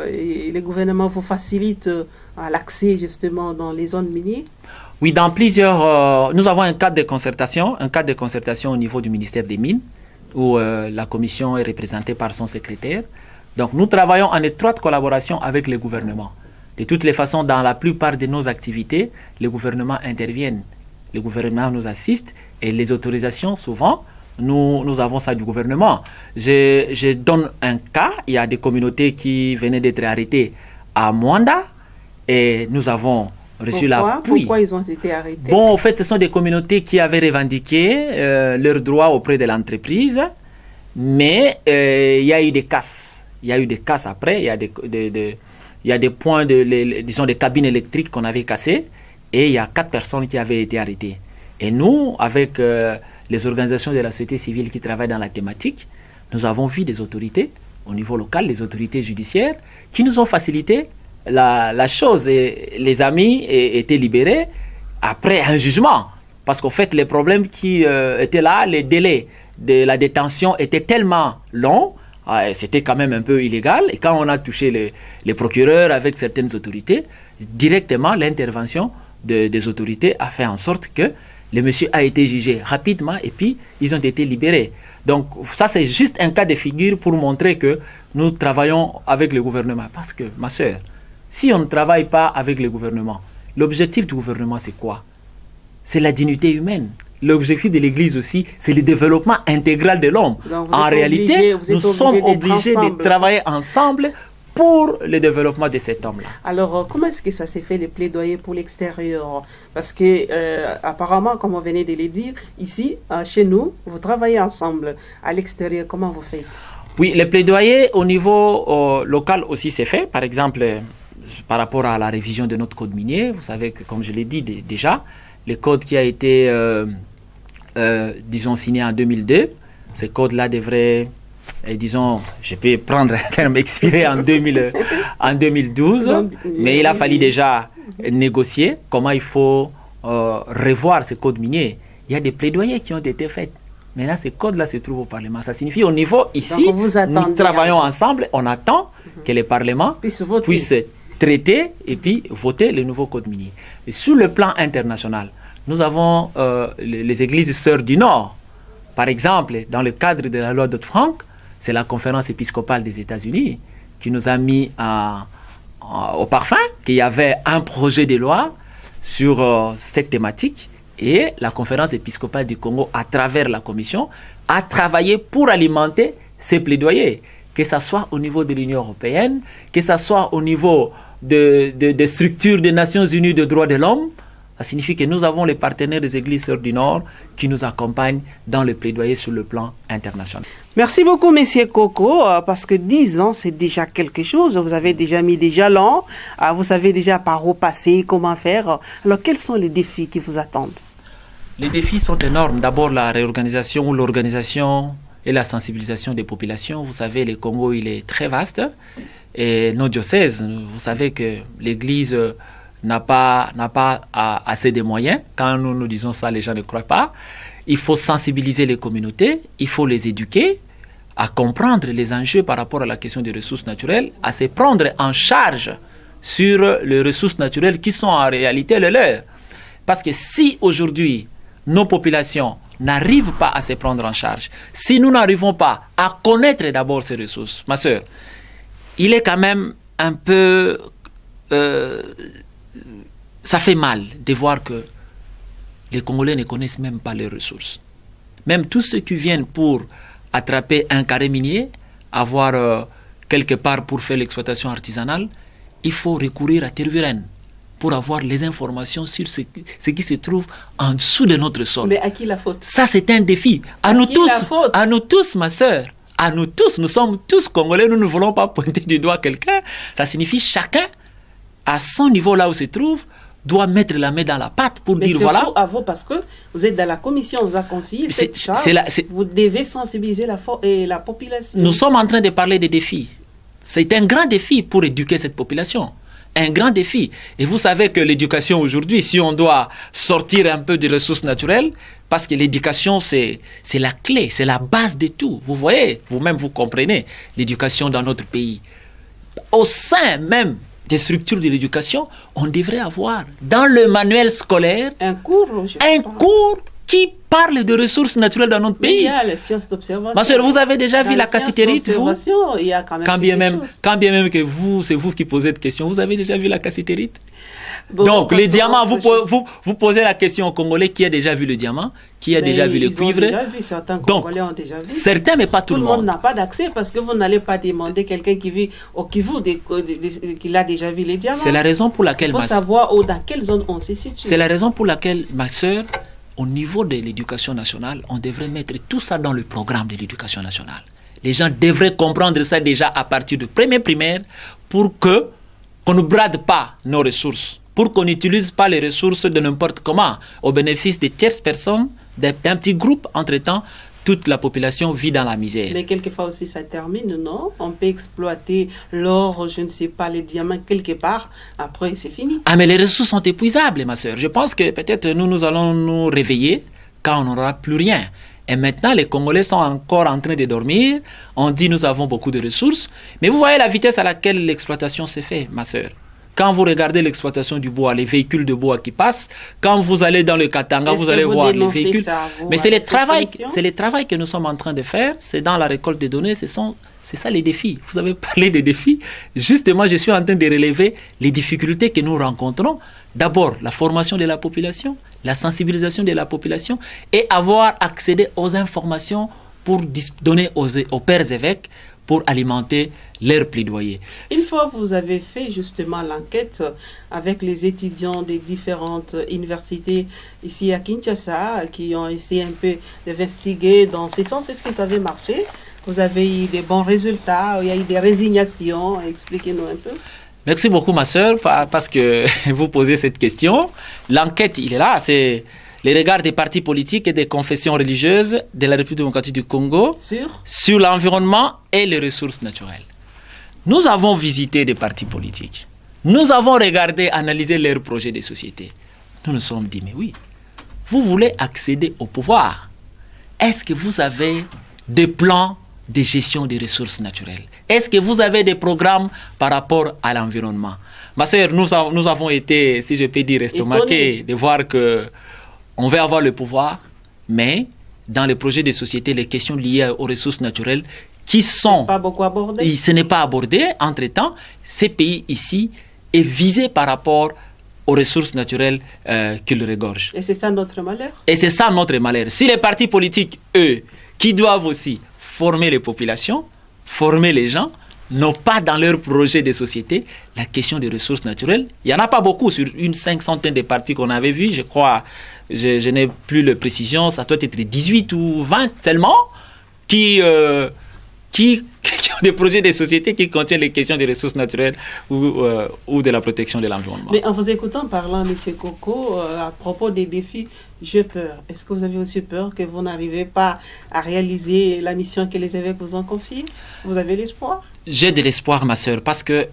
et les gouvernements vous facilitent l'accès justement dans les zones minières? Oui, dans plusieurs... nous avons un cadre de concertation au niveau du ministère des Mines, où la commission est représentée par son secrétaire. Donc nous travaillons en étroite collaboration avec les gouvernements. De toutes les façons, dans la plupart de nos activités, les gouvernements interviennent. Les gouvernements nous assistent et les autorisations, souvent, nous avons ça du gouvernement. Je donne un cas, il y a des communautés qui venaient d'être arrêtées à Mwanda et nous avons reçu l'appui. Pourquoi ils ont été arrêtés? Bon, en fait, ce sont des communautés qui avaient revendiqué leurs droits auprès de l'entreprise, mais il y a eu des casses. Il y a eu des casses après, il y a des points, disons des cabines électriques qu'on avait cassées, et il y a 4 personnes qui avaient été arrêtées. Et nous, avec les organisations de la société civile qui travaillent dans la thématique, nous avons vu des autorités au niveau local, les autorités judiciaires, qui nous ont facilité la chose. Et les amis étaient libérés après un jugement. Parce qu'en fait, les problèmes qui étaient là, les délais de la détention étaient tellement longs, c'était quand même un peu illégal. Et quand on a touché les procureurs avec certaines autorités, directement, l'intervention des autorités a fait en sorte que le monsieur a été jugé rapidement et puis ils ont été libérés. Donc ça, c'est juste un cas de figure pour montrer que nous travaillons avec le gouvernement. Parce que, ma soeur, si on ne travaille pas avec le gouvernement, l'objectif du gouvernement, c'est quoi? C'est la dignité humaine. L'objectif de l'Église aussi, c'est le développement intégral de l'homme. En réalité, nous sommes obligés de travailler ensemble pour le développement de cet homme-là. Alors, comment est-ce que ça s'est fait, les plaidoyers pour l'extérieur? Parce que, apparemment, comme on venait de le dire, ici, chez nous, vous travaillez ensemble. À l'extérieur, comment vous faites? Oui, les plaidoyers au niveau local aussi c'est fait. Par exemple, par rapport à la révision de notre code minier, vous savez que, comme je l'ai dit déjà, le code qui a été, disons, signé en 2002, ce code-là devrait... Et disons, je peux prendre un terme expiré en 2012, mais il a fallu déjà négocier comment il faut revoir ce code minier. Il y a des plaidoyers qui ont été faits. Maintenant, ce code-là se trouve au Parlement. Ça signifie au niveau ici, nous travaillons ensemble, on attend que le Parlement puisse traiter et puis voter le nouveau code minier. Et sur le plan international, nous avons les églises sœurs du Nord. Par exemple, dans le cadre de la loi Dodd-Frank, c'est la conférence épiscopale des États-Unis qui nous a mis au parfum qu'il y avait un projet de loi sur cette thématique et la conférence épiscopale du Congo, à travers la commission, a travaillé pour alimenter ces plaidoyers, que ce soit au niveau de l'Union européenne, que ce soit au niveau des structures des Nations Unies des droits de l'homme. Ça signifie que nous avons les partenaires des Églises Sœurs du Nord qui nous accompagnent dans le plaidoyer sur le plan international. Merci beaucoup, Monsieur Coco, parce que 10 ans, c'est déjà quelque chose. Vous avez déjà mis des jalons, vous savez déjà par où passer, comment faire. Alors, quels sont les défis qui vous attendent? Les défis sont énormes. D'abord, la réorganisation ou l'organisation et la sensibilisation des populations. Vous savez, le Congo, il est très vaste. Et nos diocèses, vous savez que l'Église n'a pas assez de moyens. Quand nous disons ça, les gens ne croient pas. Il faut sensibiliser les communautés, il faut les éduquer à comprendre les enjeux par rapport à la question des ressources naturelles, à se prendre en charge sur les ressources naturelles qui sont en réalité les leurs. Parce que si aujourd'hui, nos populations n'arrivent pas à se prendre en charge, si nous n'arrivons pas à connaître d'abord ces ressources, ma soeur, il est quand même un peu... ça fait mal de voir que les Congolais ne connaissent même pas leurs ressources. Même tous ceux qui viennent pour attraper un carré minier, avoir quelque part pour faire l'exploitation artisanale, il faut recourir à Tervuren pour avoir les informations sur ce qui se trouve en dessous de notre sol. Mais à qui la faute? Ça, c'est un défi. À nous tous, ma soeur. À nous tous. Nous sommes tous Congolais. Nous ne voulons pas pointer du doigt quelqu'un. Ça signifie chacun, à son niveau là où se trouve, doit mettre la main dans la pâte pour dire voilà. À vous, parce que vous êtes dans la commission, on vous a confié cette charge. Vous devez sensibiliser la population. Nous sommes en train de parler des défis. C'est un grand défi pour éduquer cette population. Un grand défi. Et vous savez que l'éducation aujourd'hui, si on doit sortir un peu des ressources naturelles, parce que l'éducation, c'est la clé, c'est la base de tout. Vous voyez, vous-même, vous comprenez l'éducation dans notre pays. Au sein même des structures de l'éducation, on devrait avoir dans le manuel scolaire un cours qui parle de ressources naturelles dans notre Mais il pays. y a les sciences d'observation. Ma soeur, vous avez déjà vu Dans la les sciences cassitérite, vous? d'observation, il y a quand même Quand bien quelque même, chose. quand bien même que vous, c'est vous qui posez cette question, vous avez déjà vu la cassitérite? Bon, Donc, les passons diamants, à autre chose. vous posez la question aux Congolais qui a déjà vu le diamant, qui a Mais déjà vu le ils ont cuivre. déjà vu, certains Donc, Congolais ont déjà vu. certains, mais pas tout Tout le le monde monde. n'a pas d'accès parce que vous n'allez pas demander quelqu'un qui vit au Kivu qu'il a déjà vu les diamants. C'est la raison pour Il laquelle, faut savoir dans quelle zone on se situe. c'est la raison pour laquelle, ma soeur, au niveau de l'éducation nationale, on devrait mettre tout ça dans le programme de l'éducation nationale. Les gens devraient comprendre ça déjà à partir de première primaire pour qu'on ne brade pas nos ressources, pour qu'on n'utilise pas les ressources de n'importe comment, au bénéfice des tierces personnes, d'un petit groupe. Entre-temps, toute la population vit dans la misère. Mais quelquefois aussi ça termine, non? On peut exploiter l'or, je ne sais pas, les diamants quelque part, après c'est fini. Ah, mais les ressources sont épuisables, ma soeur. Je pense que peut-être nous allons nous réveiller quand on n'aura plus rien. Et maintenant, les Congolais sont encore en train de dormir. On dit nous avons beaucoup de ressources. Mais vous voyez la vitesse à laquelle l'exploitation se fait, ma soeur. Quand vous regardez l'exploitation du bois, les véhicules de bois qui passent, quand vous allez dans le Katanga, Est-ce vous que allez vous voir les dénoncez véhicules. ça, vous, Mais c'est le avec cette travail, commission? c'est le travail que nous sommes en train de faire. C'est dans la récolte des données. C'est ça les défis. Vous avez parlé des défis. Justement, je suis en train de relever les difficultés que nous rencontrons. D'abord, la formation de la population, la sensibilisation de la population et avoir accédé aux informations pour donner aux pères évêques pour alimenter leur plaidoyer. Une fois vous avez fait justement l'enquête avec les étudiants des différentes universités ici à Kinshasa qui ont essayé un peu d'investiguer dans ce sens, est-ce que ça avait marché? Vous avez eu des bons résultats, il y a eu des résignations, expliquez-nous un peu. Merci beaucoup ma soeur parce que vous posez cette question. L'enquête, il est là, c'est les regards des partis politiques et des confessions religieuses de la République démocratique du Congo sur l'environnement et les ressources naturelles. Nous avons visité des partis politiques. Nous avons regardé, analysé leurs projets de société. Nous nous sommes dit, mais oui, vous voulez accéder au pouvoir. Est-ce que vous avez des plans de gestion des ressources naturelles? Est-ce que vous avez des programmes par rapport à l'environnement? Ma sœur, nous avons été, si je peux dire, estomaqués de voir que on veut avoir le pouvoir, mais dans les projets de société, les questions liées aux ressources naturelles qui sont... Pas beaucoup abordé. Ce n'est pas abordé. Entre-temps, ces pays ici est visé par rapport aux ressources naturelles qu'ils regorgent. Et c'est ça notre malheur. Et c'est ça notre malheur. Si les partis politiques, eux, qui doivent aussi former les populations, former les gens, n'ont pas dans leur projet de société la question des ressources naturelles. Il n'y en a pas beaucoup sur une 500aine de partis qu'on avait vus, je crois, je n'ai plus la précision, ça doit être 18 ou 20 seulement, qui ont des projets de société qui contiennent les questions des ressources naturelles ou de la protection de l'environnement. Mais en vous écoutant parlant, M. Coco, à propos des défis, j'ai peur. Est-ce que vous avez aussi peur que vous n'arrivez pas à réaliser la mission que les évêques vous ont confiée? Vous avez l'espoir? J'ai de l'espoir, ma soeur, parce que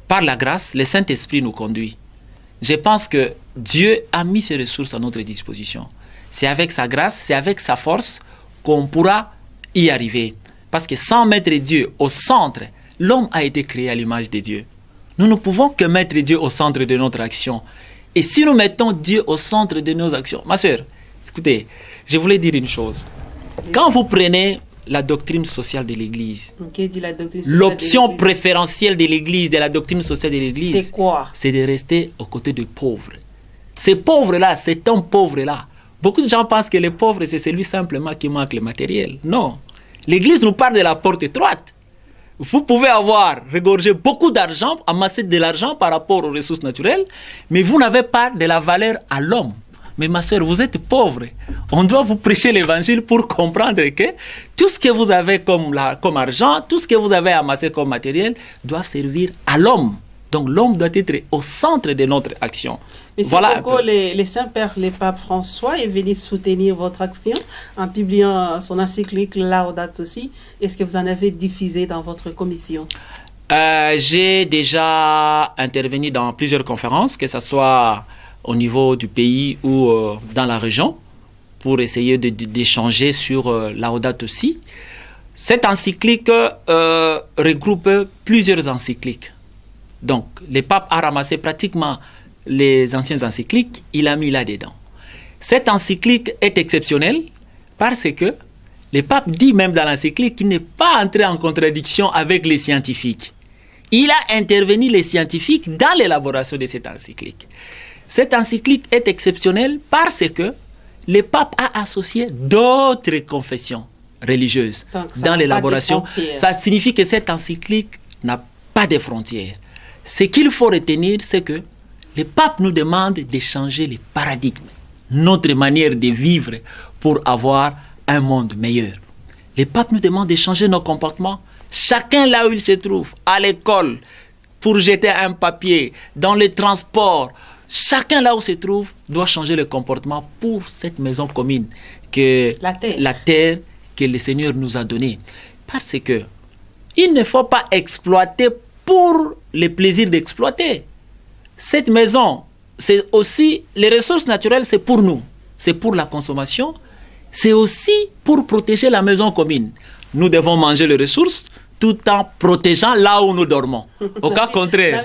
par la grâce, le Saint-Esprit nous conduit. Je pense que Dieu a mis ses ressources à notre disposition. C'est avec sa grâce, c'est avec sa force qu'on pourra y arriver. Parce que sans mettre Dieu au centre, l'homme a été créé à l'image de Dieu. Nous ne pouvons que mettre Dieu au centre de notre action. Et si nous mettons Dieu au centre de nos actions... Ma soeur, écoutez, je voulais dire une chose. Quand vous prenez la doctrine sociale de l'Église, l'option préférentielle de l'Église, de la doctrine sociale de l'Église, c'est quoi? C'est de rester aux côtés des pauvres. Ces pauvres-là, cet homme pauvre-là, beaucoup de gens pensent que les pauvres, c'est celui simplement qui manque le matériel. Non. L'Église nous parle de la porte étroite. Vous pouvez avoir regorgé beaucoup d'argent, amassé de l'argent par rapport aux ressources naturelles, mais vous n'avez pas de la valeur à l'homme. Mais ma soeur, vous êtes pauvre. On doit vous prêcher l'évangile pour comprendre que tout ce que vous avez comme argent, tout ce que vous avez amassé comme matériel, doit servir à l'homme. Donc l'homme doit être au centre de notre action. Mais voilà pourquoi les Saint-Père, le pape François est venu soutenir votre action en publiant son encyclique Laudato Si. Est-ce que vous en avez diffusé dans votre commission? J'ai déjà intervenu dans plusieurs conférences, que ce soit au niveau du pays ou dans la région, pour essayer d'échanger sur Laudato Si. Cette encyclique regroupe plusieurs encycliques. Donc, le pape a ramassé pratiquement les anciennes encycliques, il a mis là-dedans. Cette encyclique est exceptionnelle parce que le pape dit même dans l'encyclique qu'il n'est pas entré en contradiction avec les scientifiques. Il a intervenu les scientifiques dans l'élaboration de cette encyclique. Cette encyclique est exceptionnelle parce que le pape a associé d'autres confessions religieuses dans l'élaboration. Ça signifie que cette encyclique n'a pas de frontières. Ce qu'il faut retenir, c'est que le pape nous demande de changer les paradigmes, notre manière de vivre pour avoir un monde meilleur. Le pape nous demande de changer nos comportements. Chacun là où il se trouve, à l'école, pour jeter un papier, dans les transports, chacun là où il se trouve doit changer le comportement pour cette maison commune, que la terre que le Seigneur nous a donnée. Parce que il ne faut pas exploiter pour le plaisir d'exploiter. Cette maison, c'est aussi, les ressources naturelles, c'est pour nous. C'est pour la consommation. C'est aussi pour protéger la maison commune. Nous devons manger les ressources tout en protégeant là où nous dormons. Au cas contraire,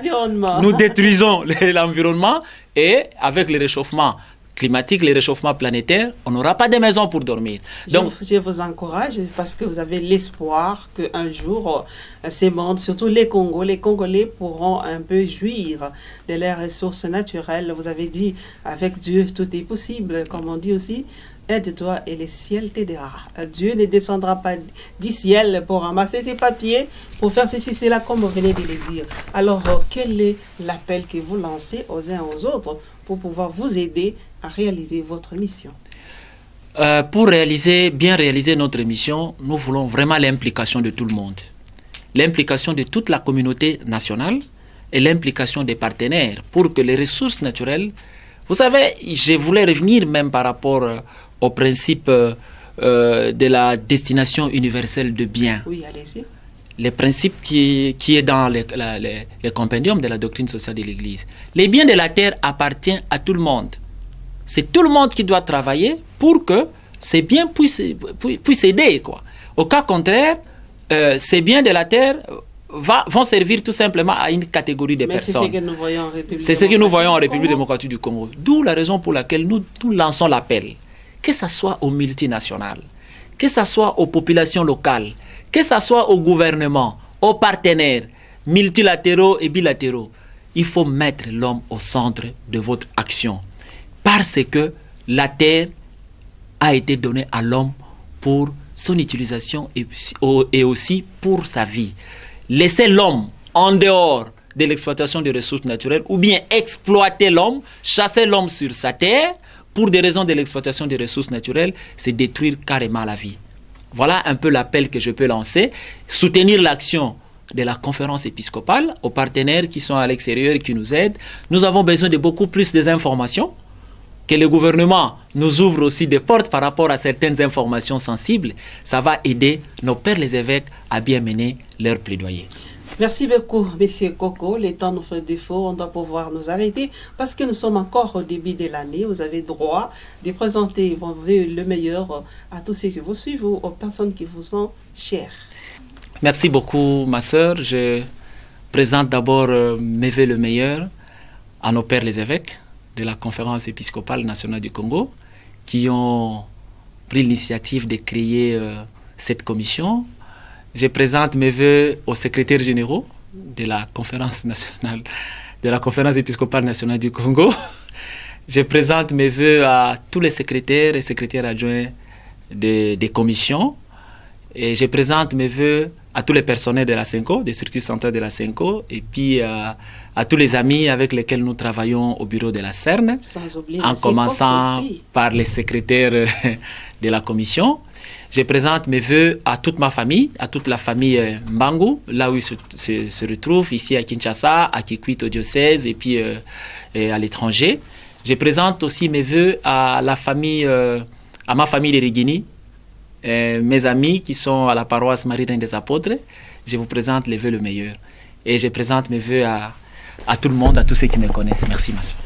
nous détruisons l'environnement et avec le réchauffement climatique, le réchauffement planétaire, on n'aura pas de maison pour dormir. Donc, je vous encourage parce que vous avez l'espoir qu'un jour, ces mondes, surtout les Congolais pourront un peu jouir de leurs ressources naturelles. Vous avez dit, avec Dieu, tout est possible, comme on dit aussi. Aide-toi et le ciel t'aidera. Dieu ne descendra pas du ciel pour ramasser ses papiers, pour faire ceci, cela, comme vous venez de le dire. Alors, quel est l'appel que vous lancez aux uns aux autres pour pouvoir vous aider à réaliser votre mission? Pour bien réaliser notre mission, nous voulons vraiment l'implication de tout le monde. L'implication de toute la communauté nationale et l'implication des partenaires pour que les ressources naturelles... Vous savez, je voulais revenir même par rapport au principe de la destination universelle de biens. Oui, allez-y. Le principe qui est dans le compendium de la doctrine sociale de l'Église. Les biens de la terre appartiennent à tout le monde. C'est tout le monde qui doit travailler pour que ces biens puissent aider, quoi. Au cas contraire, ces biens de la terre vont servir tout simplement à une catégorie de personnes. C'est ce que nous voyons en République démocratique du Congo. D'où la raison pour laquelle nous lançons l'appel. Que ce soit aux multinationales, que ce soit aux populations locales, que ce soit au gouvernement, aux partenaires multilatéraux et bilatéraux. Il faut mettre l'homme au centre de votre action. Parce que la terre a été donnée à l'homme pour son utilisation et aussi pour sa vie. Laisser l'homme en dehors de l'exploitation des ressources naturelles ou bien exploiter l'homme, chasser l'homme sur sa terre pour des raisons de l'exploitation des ressources naturelles, c'est détruire carrément la vie. Voilà un peu l'appel que je peux lancer. Soutenir l'action de la conférence épiscopale aux partenaires qui sont à l'extérieur et qui nous aident. Nous avons besoin de beaucoup plus d'informations. Que le gouvernement nous ouvre aussi des portes par rapport à certaines informations sensibles. Ça va aider nos pères les évêques à bien mener leur plaidoyer. Merci beaucoup, Monsieur Koko. Le temps nous fait défaut, on doit pouvoir nous arrêter parce que nous sommes encore au début de l'année. Vous avez droit de présenter vos vœux le meilleur à tous ceux qui vous suivent ou aux personnes qui vous sont chères. Merci beaucoup, ma sœur. Je présente d'abord mes vœux le meilleur à nos pères les évêques de la conférence épiscopale nationale du Congo qui ont pris l'initiative de créer cette commission. Je présente mes vœux aux secrétaires généraux de la conférence nationale, de la conférence épiscopale nationale du Congo. Je présente mes vœux à tous les secrétaires et secrétaires adjoints des commissions. Et je présente mes vœux à tous les personnels de la CENCO, des structures centrales de la CENCO, et puis à tous les amis avec lesquels nous travaillons au bureau de la CERN, en commençant par les secrétaires de la commission. Je présente mes vœux à toute ma famille, à toute la famille Mbangu, là où ils se retrouvent, ici à Kinshasa, à Kikwit au diocèse et puis à l'étranger. Je présente aussi mes vœux à la famille, à ma famille de Rigini, mes amis qui sont à la paroisse Marie-Reine des Apôtres. Je vous présente les vœux le meilleur. Et je présente mes vœux à tout le monde, à tous ceux qui me connaissent. Merci, ma soeur.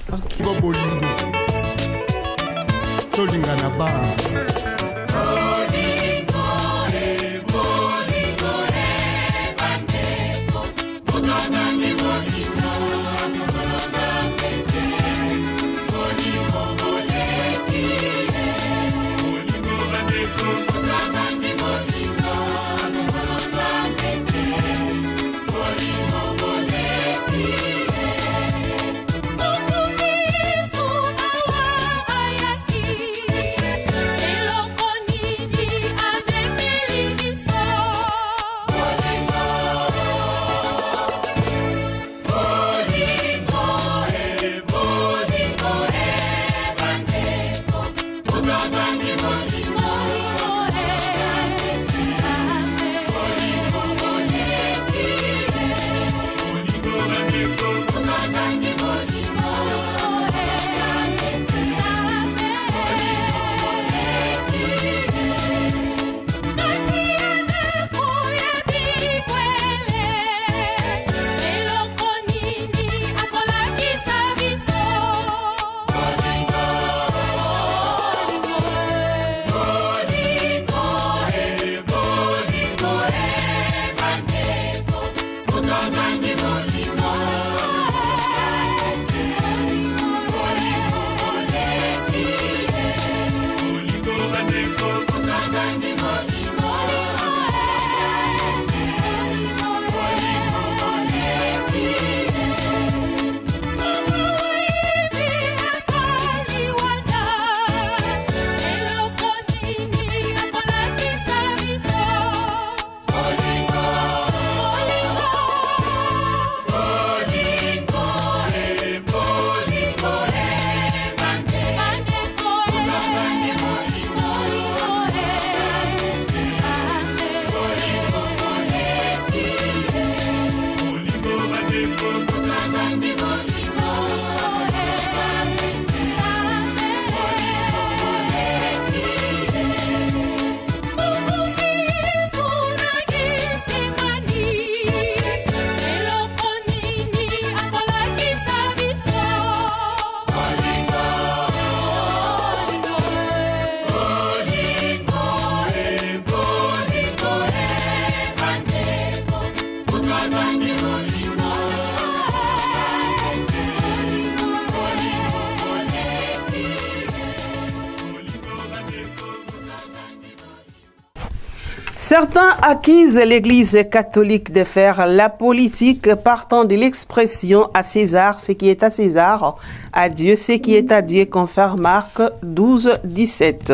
Certains accusent l'Église catholique de faire la politique partant de l'expression à César ce qui est à César, à Dieu ce qui est à Dieu, confère Marc 12, 17.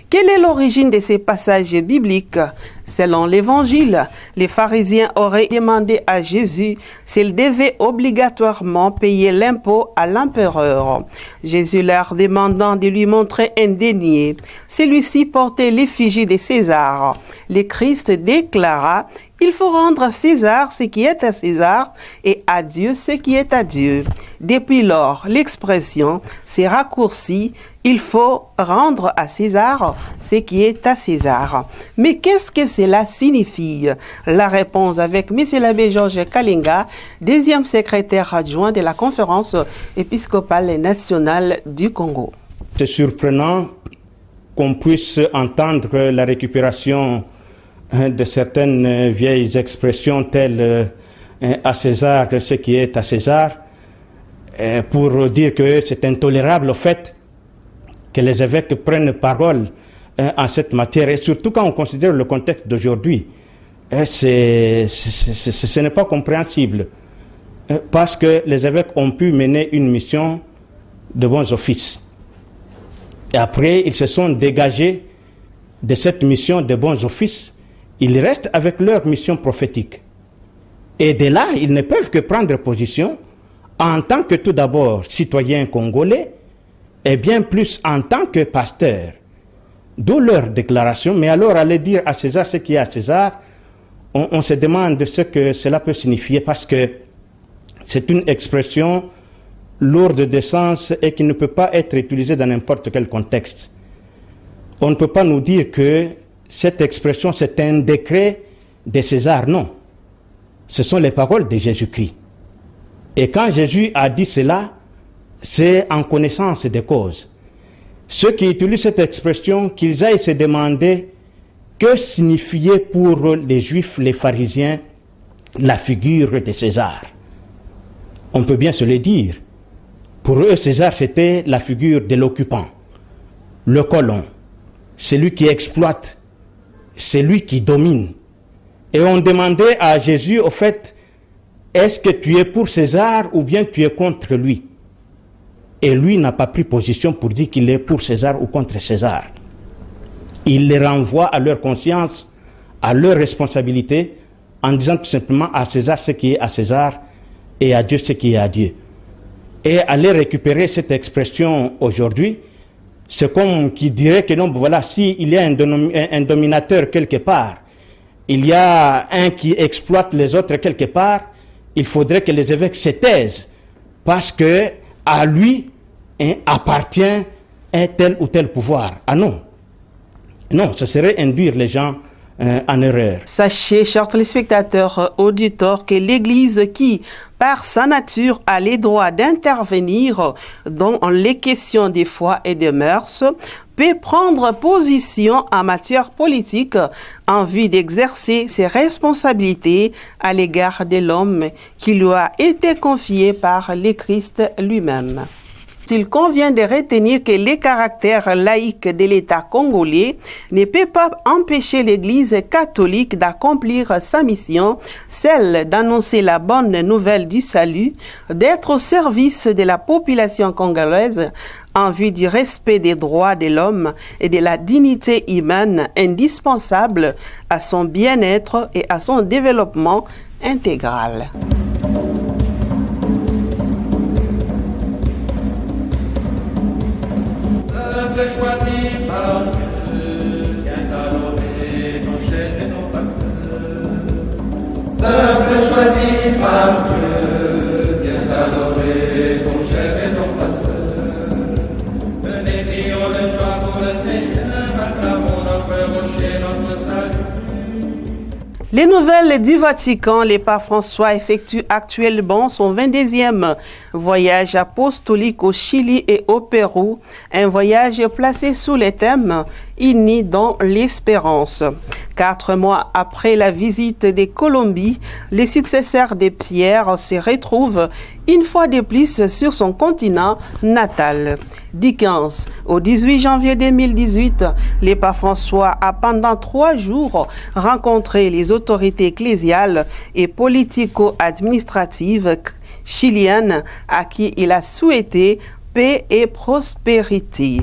Quelle est l'origine de ces passages bibliques? Selon l'Évangile, les pharisiens auraient demandé à Jésus s'il devait obligatoirement payer l'impôt à l'empereur. Jésus leur demandant de lui montrer un denier. Celui-ci portait l'effigie de César. Le Christ déclara: il faut rendre à César ce qui est à César et à Dieu ce qui est à Dieu. Depuis lors, l'expression s'est raccourcie: il faut rendre à César ce qui est à César. Mais qu'est-ce que cela signifie? La réponse avec M. l'abbé Georges Kalinga, deuxième secrétaire adjoint de la conférence épiscopale nationale du Congo. C'est surprenant qu'on puisse entendre la récupération de certaines vieilles expressions telles à César ce qui est à César, pour dire que c'est intolérable au fait que les évêques prennent parole en cette matière, et surtout quand on considère le contexte d'aujourd'hui, ce n'est pas compréhensible, parce que les évêques ont pu mener une mission de bons offices. Et après, ils se sont dégagés de cette mission de bons offices. Ils restent avec leur mission prophétique. Et de là, ils ne peuvent que prendre position en tant que tout d'abord citoyens congolais, et bien plus en tant que pasteurs. D'où leur déclaration. Mais alors, aller dire à César ce qui est à César, on se demande ce que cela peut signifier, parce que c'est une expression lourde de sens et qui ne peut pas être utilisée dans n'importe quel contexte. On ne peut pas nous dire que cette expression c'est un décret de César, non. Ce sont les paroles de Jésus-Christ. Et quand Jésus a dit cela, c'est en connaissance des causes. Ceux qui utilisent cette expression, qu'ils aillent se demander que signifiait pour les Juifs, les pharisiens, la figure de César. On peut bien se le dire. Pour eux, César, c'était la figure de l'occupant, le colon, celui qui exploite, celui qui domine. Et on demandait à Jésus, au fait, est-ce que tu es pour César ou bien tu es contre lui? Et lui n'a pas pris position pour dire qu'il est pour César ou contre César. Il les renvoie à leur conscience, à leur responsabilité, en disant tout simplement à César ce qui est à César et à Dieu ce qui est à Dieu. Et aller récupérer cette expression aujourd'hui, c'est comme qui dirait que non, voilà, s'il y a un dominateur quelque part, il y a un qui exploite les autres quelque part, il faudrait que les évêques se taisent, parce que à lui appartient un tel ou tel pouvoir. Ah non, non, ce serait induire les gens en erreur. Sachez, chers téléspectateurs, auditeurs, que l'Église qui, par sa nature, a les droits d'intervenir dans les questions des foi et des mœurs, peut prendre position en matière politique en vue d'exercer ses responsabilités à l'égard de l'homme qui lui a été confié par le Christ lui-même. Il convient de retenir que les caractères laïques de l'État congolais ne peuvent pas empêcher l'Église catholique d'accomplir sa mission, celle d'annoncer la bonne nouvelle du salut, d'être au service de la population congolaise en vue du respect des droits de l'homme et de la dignité humaine indispensable à son bien-être et à son développement intégral. Peuple choisi par Dieu, viens adorer ton chef et ton pasteur. Peuple choisi par Dieu, viens adorer ton chef et ton pasteur. Venez, prions le soir pour le Seigneur, acclamons notre rocher, notre salut. Les nouvelles du Vatican, le pape François effectue actuellement son 22e voyage apostolique au Chili et au Pérou, un voyage placé sous le thème « Unis dans l'espérance ». 4 mois après la visite de Colombie, les successeurs de Pierre se retrouvent une fois de plus sur son continent natal. Du 15 au 18 janvier 2018, le pape François a pendant 3 jours rencontré les autorités ecclésiales et politico-administratives chiliennes à qui il a souhaité paix et prospérité.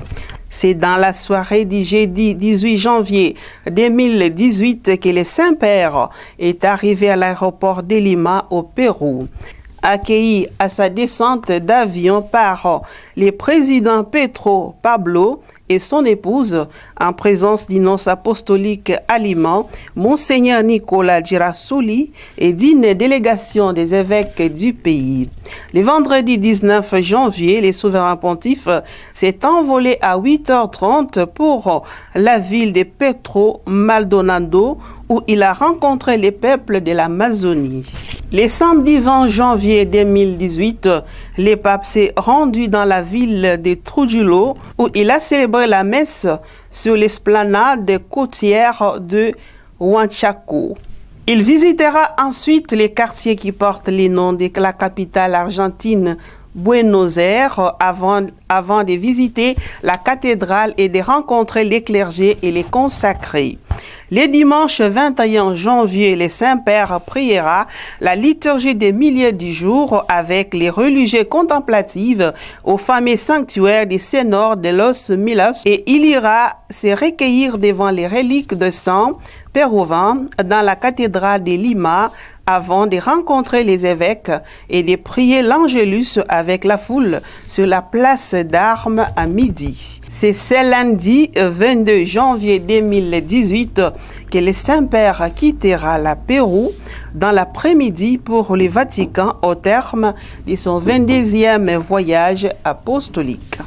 C'est dans la soirée du jeudi 18 janvier 2018 que le Saint-Père est arrivé à l'aéroport de Lima au Pérou. Accueilli à sa descente d'avion par le président Pedro Pablo et son épouse, en présence du nonce apostolique à Lima, Monseigneur Nicolas Girassouli et d'une délégation des évêques du pays. Le vendredi 19 janvier, le souverain pontife s'est envolé à 8h30 pour la ville de Petro Maldonado, où il a rencontré les peuples de l'Amazonie. Le samedi 20 janvier 2018, le pape s'est rendu dans la ville de Trujillo où il a célébré la messe sur l'esplanade côtière de Huanchaco. Il visitera ensuite les quartiers qui portent les noms de la capitale argentine Buenos Aires avant de visiter la cathédrale et de rencontrer les clergés et les consacrés. Le dimanche 21 janvier, le Saint-Père priera la liturgie des milieux du jour avec les religieux contemplatifs au fameux sanctuaire des Senor de los Milos et il ira se recueillir devant les reliques de sang péruviens dans la cathédrale de Lima avant de rencontrer les évêques et de prier l'Angélus avec la foule sur la place d'Armes à midi. C'est ce lundi 22 janvier 2018 que le Saint-Père quittera la Pérou dans l'après-midi pour le Vatican au terme de son 22e voyage apostolique.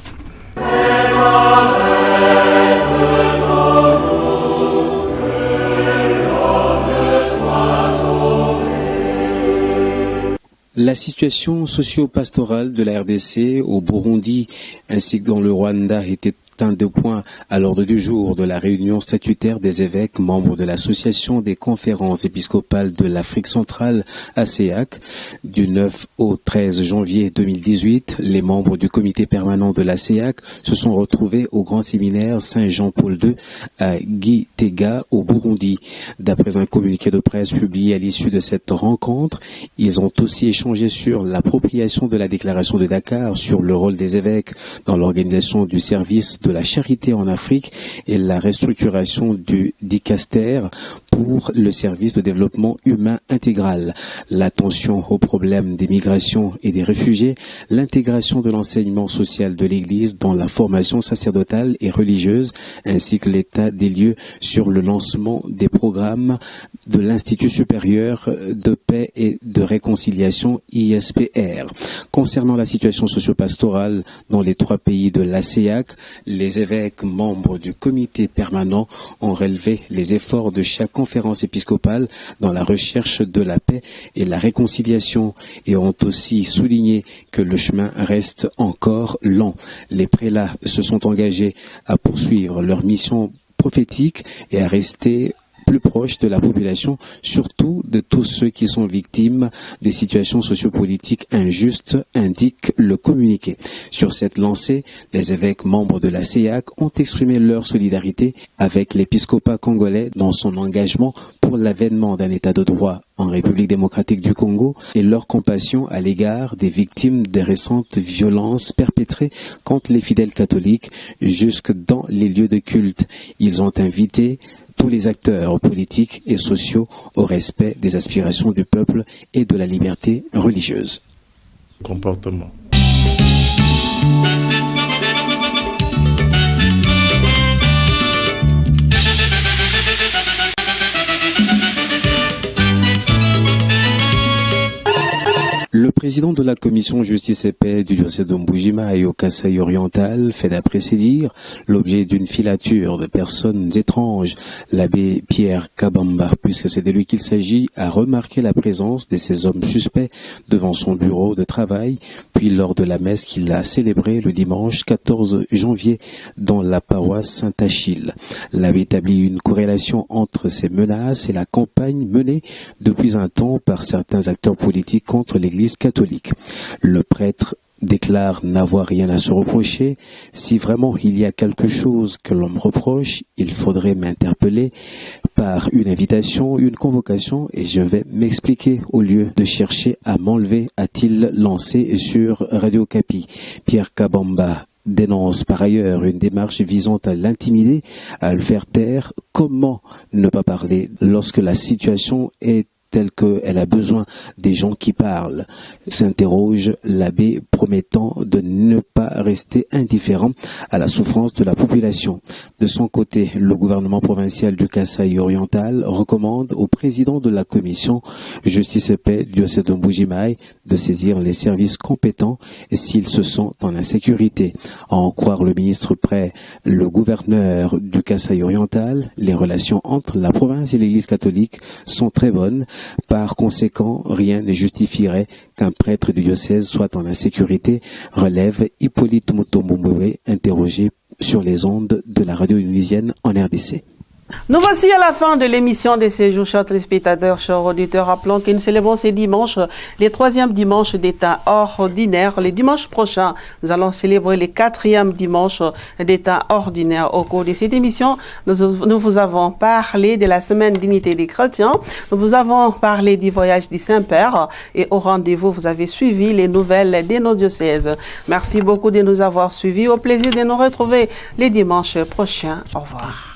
La situation socio-pastorale de la RDC au Burundi ainsi que dans le Rwanda était un des points à l'ordre du jour de la réunion statutaire des évêques membres de l'Association des conférences épiscopales de l'Afrique centrale, ACEAC. Du 9 au 13 janvier 2018, les membres du comité permanent de l'ACEAC se sont retrouvés au grand séminaire Saint-Jean-Paul II à Gitega au Burundi. D'après un communiqué de presse publié à l'issue de cette rencontre, ils ont aussi échangé sur l'appropriation de la déclaration de Dakar sur le rôle des évêques dans l'organisation du service de la charité en Afrique et la restructuration du dicaster pour le service de développement humain intégral, l'attention aux problèmes des migrations et des réfugiés, l'intégration de l'enseignement social de l'Église dans la formation sacerdotale et religieuse, ainsi que l'état des lieux sur le lancement des programmes de l'Institut supérieur de paix et de réconciliation ISPR. Concernant la situation socio-pastorale dans les 3 pays de l'ACEAC, les évêques membres du comité permanent ont relevé les efforts de chaque conférence épiscopale dans la recherche de la paix et la réconciliation et ont aussi souligné que le chemin reste encore long. Les prélats se sont engagés à poursuivre leur mission prophétique et à rester plus proche de la population, surtout de tous ceux qui sont victimes des situations sociopolitiques injustes, indique le communiqué. Sur cette lancée, les évêques membres de la CEAC ont exprimé leur solidarité avec l'épiscopat congolais dans son engagement pour l'avènement d'un état de droit en République démocratique du Congo et leur compassion à l'égard des victimes des récentes violences perpétrées contre les fidèles catholiques jusque dans les lieux de culte. Ils ont invité tous les acteurs politiques et sociaux au respect des aspirations du peuple et de la liberté religieuse. Comportement. Le président de la commission justice et paix du diocèse de Mbuji-Mayi au Kasaï oriental fait d'après ses dires l'objet d'une filature de personnes étranges. L'abbé Pierre Kabamba, puisque c'est de lui qu'il s'agit, a remarqué la présence de ces hommes suspects devant son bureau de travail, puis lors de la messe qu'il a célébrée le dimanche 14 janvier dans la paroisse Saint-Achille. L'abbé établit une corrélation entre ces menaces et la campagne menée depuis un temps par certains acteurs politiques contre l'Église catholique. Le prêtre déclare n'avoir rien à se reprocher. Si vraiment il y a quelque chose que l'on me reproche, il faudrait m'interpeller par une invitation, une convocation, et je vais m'expliquer au lieu de chercher à m'enlever, a-t-il lancé sur Radio Kapi. Pierre Kabamba dénonce par ailleurs une démarche visant à l'intimider, à le faire taire. Comment ne pas parler lorsque la situation est telle qu'elle a besoin des gens qui parlent, s'interroge l'abbé, promettant de ne pas rester indifférent à la souffrance de la population. De son côté, le gouvernement provincial du Kasaï oriental recommande au président de la commission justice et paix du diocèse de Mbuji-Mayi de saisir les services compétents s'ils se sentent en insécurité. À en croire le ministre près le gouverneur du Kasaï oriental, les relations entre la province et l'Église catholique sont très bonnes. Par conséquent, rien ne justifierait qu'un prêtre du diocèse soit en insécurité, relève Hippolyte Mutombo, interrogé sur les ondes de la radio tunisienne en RDC. Nous voici à la fin de l'émission de ce jour, chers téléspectateurs, chers auditeurs. Rappelons que nous célébrons ces dimanches, les 3e dimanches d'état ordinaire. Le dimanche prochain, nous allons célébrer les 4e dimanches d'état ordinaire. Au cours de cette émission, nous vous avons parlé de la semaine d'unité des chrétiens. Nous vous avons parlé du voyage du Saint-Père et au rendez-vous, vous avez suivi les nouvelles de nos diocèses. Merci beaucoup de nous avoir suivis. Au plaisir de nous retrouver les dimanches prochains. Au revoir.